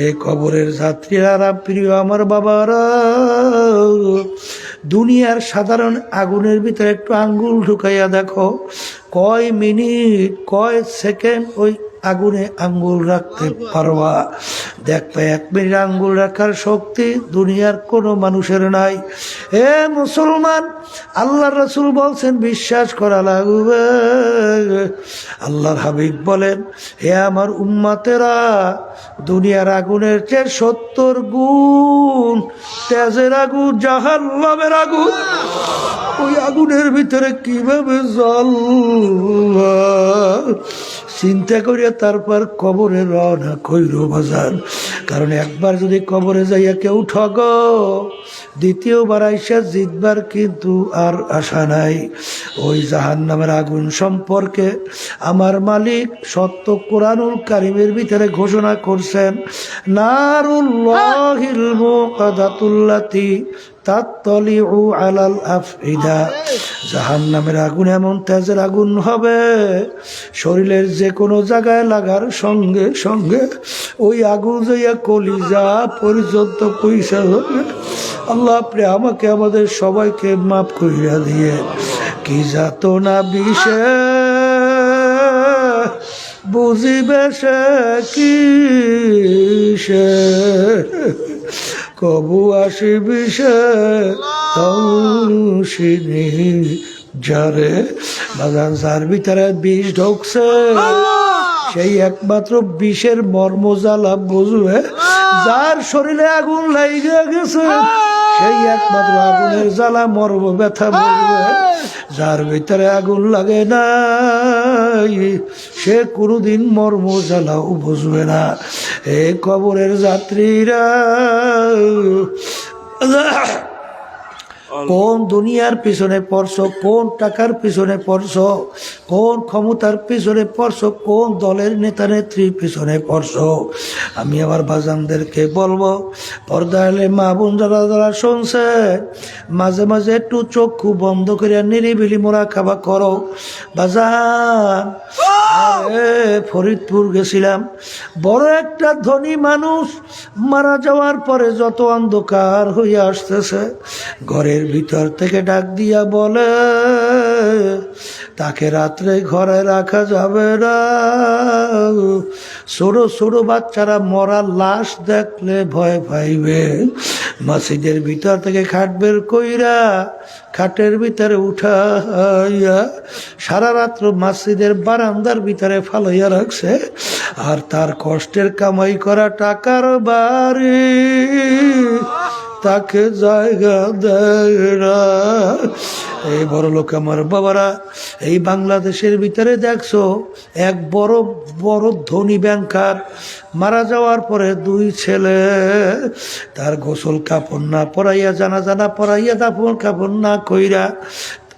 এই কবরের যাত্রীরা, প্রিয় আমার বাবারা, দুনিয়ার সাধারণ আগুনের ভিতরে একটু আঙ্গুল ঢুকাইয়া দেখো, কয় মিনিট কয় সেকেন্ড ওই আগুনে আঙ্গুল রাখতে পারবা? দেখ পায় 1 মিনিট আঙ্গুল রাখার শক্তি দুনিয়ার কোনো মানুষের নাই। হে মুসলমান, আল্লাহ রাসূল বলছেন বিশ্বাস করা লাগবে। আল্লাহর হাবিব বলেন, হে আমার উম্মতেরা, দুনিয়ার আগুনের চেয়ে 70 গুণ তেজের আগুন, জাহান্নামের আগুন। ওই আগুনের ভিতরে কিভাবে জ্বলবা চিন্তা করিয়া তারপর কবরে রওনা কইরো বাজান। কারণ একবার যদি কবরে যাইয়া কেউ ঠগ, দ্বিতীয়বার আইসা জিতবার কিন্তু আর আশা নাই। ওই জাহান্নামের আগুন সম্পর্কে আমার মালিক সত্য কোরআনুল কারীমের ভিতরে ঘোষণা করছেন, নারুল্লাহিল মুকাদাতুল্লাতি তাত্তালিউ আলাল আফইদা। জাহান্নামের আগুন এমন তেজের আগুন হবে, শরীরের যে কোনো জায়গায় লাগার সঙ্গে সঙ্গে ওই আগুন যাইয়া কলিজা পর্যন্ত পয়সা হবে। আল্লাহ আপনি আমাকে আমাদের সবাইকে মাফ করিয়া দিয়ে। কি যাতনা বিষে বুঝিবে সে কিসে, কবু আসিবি সে তৌসিনী যারে। বাগান যার ভিতরে বিষ ঢুকছে, সেই একমাত্র বিষের মর্ম জ্বালা বুঝবে। যার শরীরে আগুন লাগিয়ে গেছে, সেই একমাত্র আগুনের জ্বালা মর্ম ব্যথা বুঝবে। যার ভিতরে আগুন লাগে নাই, সে কোনোদিন মর্ম জ্বালাও বুঝবে না। এ কবরের যাত্রীরা, কোন দুনিয়ার পিছনে পড়ছো, কোন টাকার পিছনে পড়ছো, কোন ক্ষমতার পিছনে পড়ছো, কোন দলের নেতা নেত্রীর পিছনে পড়ছো, আমি আমার বাজানদেরকে বলবো, পর্দালে মা বোন যারা যারা শুনছে, মাঝে মাঝে একটু চক্ষু বন্ধ করিয়া নিরিবিলি মোরাকাবা করো। বাজান, আরে ফরিদপুর গেছিলাম, বড় একটা ধনী মানুষ মারা যাওয়ার পরে যত অন্ধকার হইয়া আসতেছে, ঘরের ভিতর থেকে ডাক দিয়া বলে, তাকে রাত্রে ঘরে রাখা যাবে না। ছোট ছোট বাচ্চারা মরা লাশ দেখলে ভয় পাইবে। মসজিদের ভিতর থেকে খাট বের কইরা খাটের ভিতরে উঠাইয়া সারা রাত্র মসজিদের বারান্দার ভিতরে ফালাইয়া রাখছে। আর তার কষ্টের কামাই করা টাকার বাড়ি তাকে জায়গা দেয় না। এই বড় লোক আমার বাবারা, এই বাংলাদেশের ভিতরে দেখছো এক বড় বড় ধনী ব্যাংকার মারা যাওয়ার পরে 2 ছেলে তার গোসল কাপড় না পরাইয়া, জানাজা না পরাইয়া, দাফন কাপড় না কইরা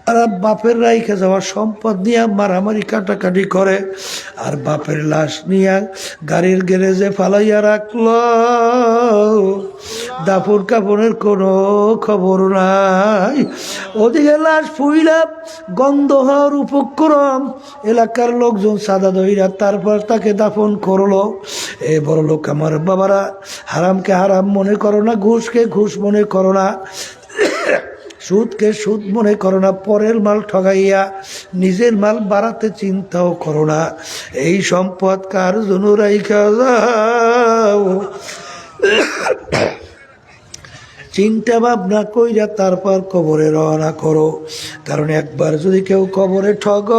তারা বাপের রাইখে যাওয়া সম্পদ নিয়ে মারামারি কাটাকাটি করে। আর বাপের লাশ নিয়ে গাড়ির গ্যারেজে ফালাইয়া রাখলো, দাফন কাপড়ের কোনো খবর নাই। ওদিকে লাশ ফুইলা গন্ধ হওয়ার উপক্রম, এলাকার লোকজন সাদা দইরা তারপর তাকে দাফন করলো। এ বড় লোক আমার বাবারা, হারামকে হারাম মনে করো না, ঘুষকে ঘুষ মনে করো না, সুদকে সুদ মনে করো না, পরের মাল ঠগাইয়া নিজের মাল বাড়াতে চিন্তাও করো না। এই সম্পদ কার জন্য রাইখা যাও, চিন্তা ভাবনা কইরা তারপর কবরে রওনা করো। কারণ একবার যদি কেউ কবরে ঠগ,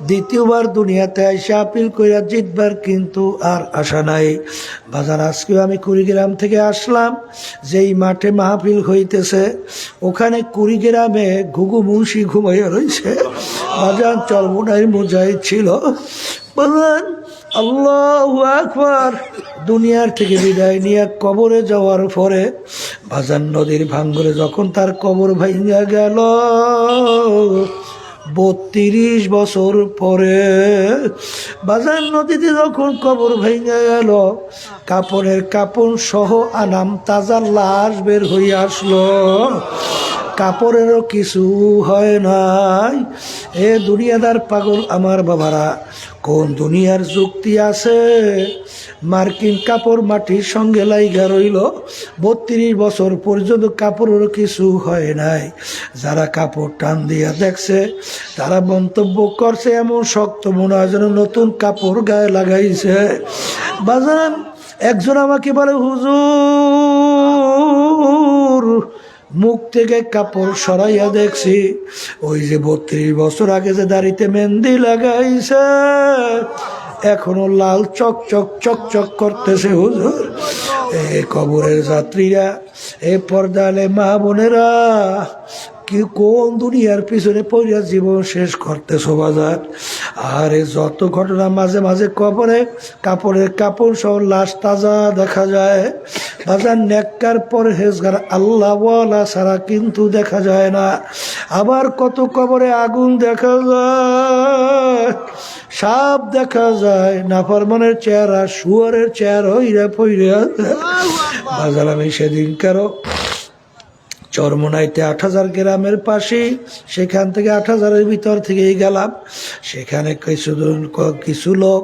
দ্বিতীয়বার দুনিয়াতে এসে আপিল কইরা জিতবার কিন্তু আর আশা নাই। বাজার আজকেও আমি কুড়িগ্রাম থেকে আসলাম, যেই মাঠে মাহফিল হইতেছে ওখানে কুড়িগ্রামে ঘুঘু মুন্সি ঘুমাইয়া রয়েছে। বাজার চরমোনাই মুজাহিদ ছিল। বলেন আল্লাহু আকবার। দুনিয়ার থেকে বিদায় নিয়ে কবরে যাওয়ার পরে বাজার নদীর ভাঙ্গরে যখন তার কবর ভাঙা গেল, 32 বছর পরে বাজার নদীতে যখন কবর ভেঙে গেল, কাপড়ের কাপড় সহ আনাম তাজা লাশ বের হয়ে আসলো। কাপড়েরও কিছু হয় নাই। এ দুনিয়াদার পাগল আমার বাবারা, কোন দুনিয়ার যুক্তি আছে? মার্কিন কাপড় মাটির সঙ্গে লাইগা রইল, 32 বছর পর্যন্ত কাপড়েরও কিছু হয় নাই। যারা কাপড় টান দিয়া দেখছে তারা মন্তব্য করছে এমন শক্ত মনে হয় যেন নতুন কাপড় গায়ে লাগাইছে। বাজান একজন আমাকে বলে, হুজুর মুখ থেকে কাপড় সরাইয়া দেখছি ওই যে 32 বছর আগে যে দাড়িতে মেহেন্দি লাগাইছে এখনো লাল চকচক চকচক করতেছে। হুজুর, এ কবরের যাত্রীরা, এ পর্দালে মা বোনেরা, কি কোন দুনিয়ার পিছনে পড়িয়া জীবন শেষ করতেছো বাজার? আর যত ঘটনা মাঝে মাঝে কবরে কাপড়ের কাপড় সহ লাশ তাজা দেখা যায় বাজার। নেককার পরহেজগার আল্লাহওয়ালা ছাড়া কিন্তু দেখা যায় না। আবার কত কবরে আগুন দেখা যায়, সাপ দেখা যায়, নাফরমানের চেহারা শুয়ারের চেহারা হইরা পইরা বাজার। আমি সেদিন কারো চরমনাইতে 8000 গ্রামের পাশে, সেখান থেকে 8000-এর ভিতর থেকেই গেলাম। সেখানে কিছু লোক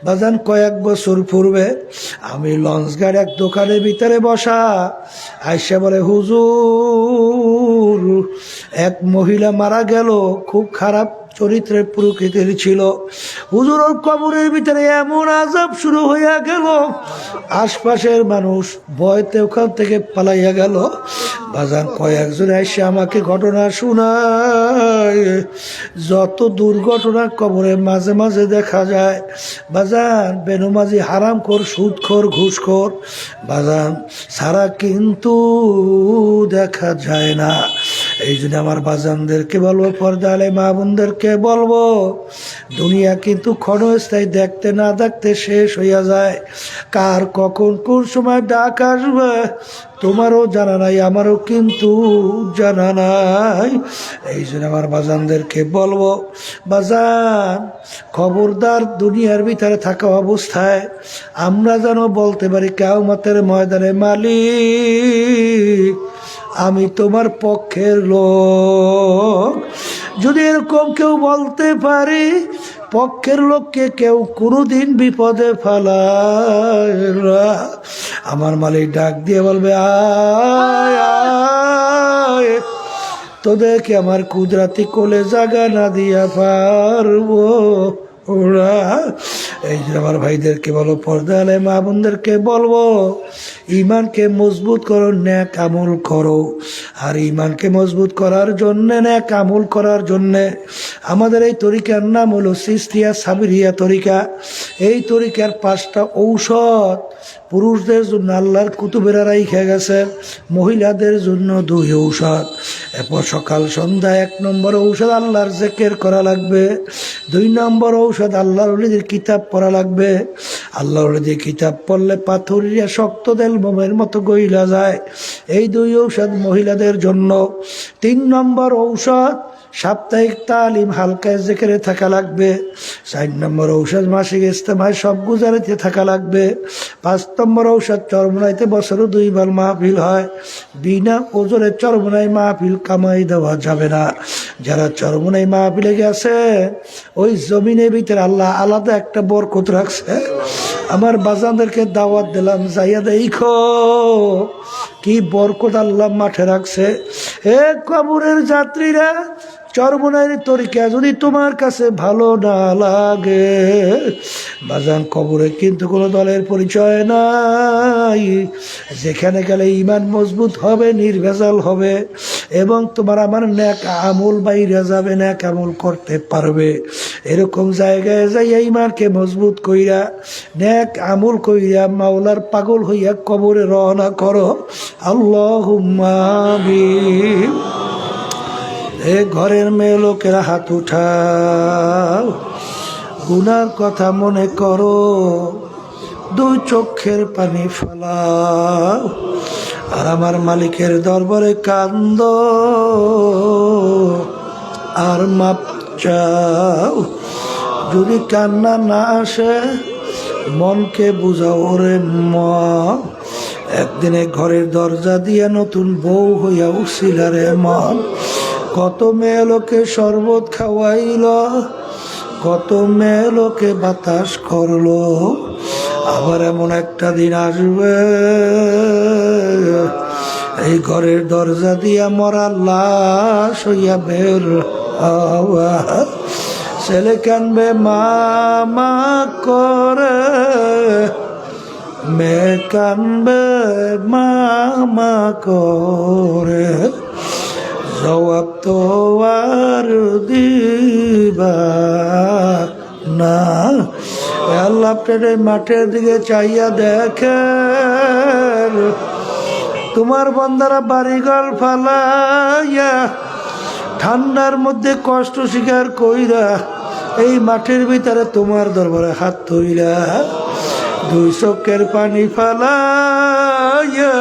বাজান কয়েক বছর পূর্বে আমি লঞ্চ গাড়ি এক দোকানের ভিতরে বসা, আইসা বলে, হুজুর এক মহিলা মারা গেল, খুব খারাপ চরিত্রের প্রকৃতির ছিল। হুজুর ওর কবরের ভিতরে এমন আযাব শুরু হইয়া গেল, আশপাশের মানুষ ভয়তে ওখান থেকে পালাইয়া গেল। বাজান কয়েকজন এসে আমাকে ঘটনা শোনায়, যত দুর্ঘটনা কবরের মাঝে মাঝে দেখা যায় বাজান। বেনমাজি, হারামখোর, সুদখোর, ঘুষখোর বাজান সারা কিন্তু দেখা যায় না। এই জন্য আমার বাজানদেরকে বলবো, পর্দালে মা বোনদেরকে বলবো, দুনিয়া কিন্তু ক্ষণস্থায়ী, দেখতে না দেখতে শেষ হইয়া যায়। কার কখন কোন সময় ডাক আসবে তোমারও জানা নাই, আমারও কিন্তু জানা নাই। এই জন্য আমার বাজানদেরকে বলবো, বাজান খবরদার দুনিয়ার ভিতরে থাকা অবস্থায় আমরা যেন বলতে পারি কিয়ামতের ময়দানে, মালিক আমি তোমার পক্ষের লোক। যদি এরকম কেউ বলতে পারি, পক্ষের লোককে কেউ কোনোদিন বিপদে ফেলায় না। আমার মালিক ডাক দিয়ে বলবে, আয় আয়, তোদেরকে আমার কুদরতি কোলে জায়গা না দিয়া পারবো ওরা। এই যে আমার ভাইদেরকে বলো, পর্দালে মা বোনদেরকে বলবো, ইমানকে মজবুত করো, নেক আমল করো। আর ইমানকে মজবুত করার জন্যে, নেক আমল করার জন্যে আমাদের এই তরিকার নাম হলো চিশতিয়া সাবিরিয়া তরিকা। এই তরিকার 5টা ঔষধ পুরুষদের জন্য আল্লাহর কুতুবেরা রাইখা গেছে, মহিলাদের জন্য 2 ঔষধ। এরপর সকাল সন্ধ্যা 1 নম্বর ঔষধ আল্লাহর জিকির করা লাগবে, 2 নম্বর ঔষধ আল্লাহর ওলিদের কিতাব পড়া লাগবে। আল্লাহর ওলিদের কিতাব পড়লে পাথরিয়া শক্ত দেল মোমের মতো গইলা যায়। এই 2 ঔষধ মহিলাদের জন্য। 3 নম্বর ঔষধ সাপ্তাহিক তালিম হালকা জিকিরে থাকা লাগবে। 4 নম্বর ঔষধ মাসিক ইজতেমায় সব গুজারিতে থাকা লাগবে। 5 নম্বর ঔষধ চরমনাইতে বছরে 2 বার মাহফিল হয়। বিনা ওজনে চরমনাই মাহফিল কামাই দেওয়া যাবে না। যারা চরমনাই মাহফিলে গেছে, ওই জমিনের ভিতরে আল্লাহ আলাদা একটা বরকত রাখছে। আমার বাজানদেরকে দাওয়াত দিলাম, যাইয়া দেখো কি বরকত আল্লাহ মাঠে রাখছে। হে কবরের যাত্রীরা, চরমনাইয়ের তরিকা যদি তোমার কাছে ভালো না লাগে বাজান, কবরে কিন্তু কোনো দলের পরিচয় নাই। যেখানে গেলে ইমান মজবুত হবে, নির্ভেজাল হবে, এবং তোমার আমার নেক আমল বাইরে যাবে, নেক আমল করতে পারবে। এরকম জায়গায় যাইয়া ইমানকে মজবুত কইরা, নেক আমল কইরা, মাওলার পাগল হইয়া কবরে রওনা করো। আল্লাহুম্মা আমিন। এ ঘরের মেয়ে লোকেরা হাত উঠাও, গুনার কথা মনে করো, 2 চোখের পানি ফেলাও, আর আমার মালিকের দরবারে কান্দ আর মাপ চাও। যদি কান্না না আসে, মনকে বুঝাও, রে মন একদিনে ঘরের দরজা দিয়া নতুন বউ হইয়া উঠছিল রে মন। কত মেয়ে লোকে শরবত খাওয়াইল, কত মেয়ে লোকে বাতাস করলো, আবার এমন একটা দিন আসবে এই ঘরের দরজা দিয়া মরা লাশ হইয়া বের হওয়া। ছেলে কানবে মা মা করে, মেয়ে কানবে মামা করে, জবাব তো আর দিবা না। আল্লাহ আপনার এই মাঠের দিকে চাইয়া দেখেন, তোমার বান্দারা বাড়িঘর ফালাইয়া ঠান্ডার মধ্যে কষ্ট স্বীকার কইরা এই মাঠের ভিতরে তোমার দরবারে হাত ধইরা দুই চোখের পানি ফালাইয়া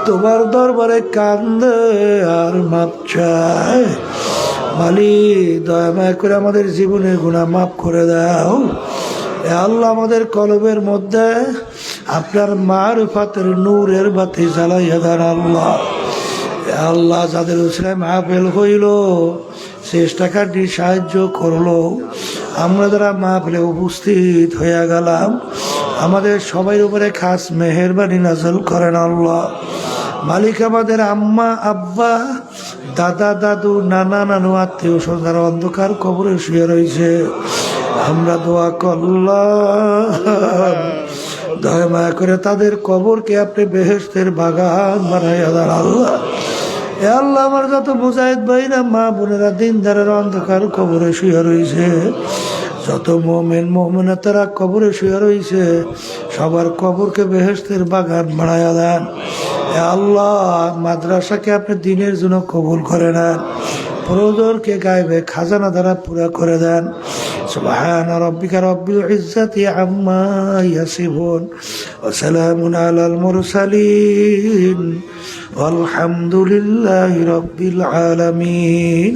তোমার দরবারে কান্দে আর মাপ চায়। মালিক দয়া মায়া করে আমাদের জীবনের গুনাহ মাফ করে দাও। এ আল্লাহ আমাদের কলবের মধ্যে আপনার মারফাতের নূরের বাতি জ্বালাইয়া দেন আল্লাহ। এ আল্লাহ যাদের উসিলায় মাহফিল হইল, চেষ্টাকারী সাহায্য করলো, আমরা যারা মাহফিলে উপস্থিত হইয়া গেলাম, আমাদের সবাই উপরে খাস মেহেরবানি নাজল করেন আল্লাহ। মালিক আমাদের আম্মা আব্বা দাদা দাদু নানা নানু আত্মীয় স্বজন অন্ধকার কবরে শুয়ে রয়েছে, আমরা দোয়া করলাম দয়া মায়া করে তাদের কবরকে আপনি বেহেশতের বাগান বানাইয়া দেন আল্লাহ। এ আল্লাহ আমার যত মুজাহিদ ভাইরা মা বোনেরা দিনদারের অন্ধকার কবরে শুয়ে রয়েছে, যত মোমেন মোমেনা তারা কবরে শুয়ে রয়েছে, সবার কবরকে বেহেশতের বাগান বানাইয়া দেন। এ আল্লাহ মাদ্রাসাকে আপনি দিনের জন্য কবুল করে নেন, প্রয়োজনকে গাইবে খাজানা দ্বারা পুরা করে দেন। সুবহান রাব্বিকা রাব্বিল ইজ্জাতি আম্মা ইয়াসিফুন ওয়া সালামুন আলাল মুরসালিন ওয়ালহামদুলিল্লাহি রাব্বিল আলামিন।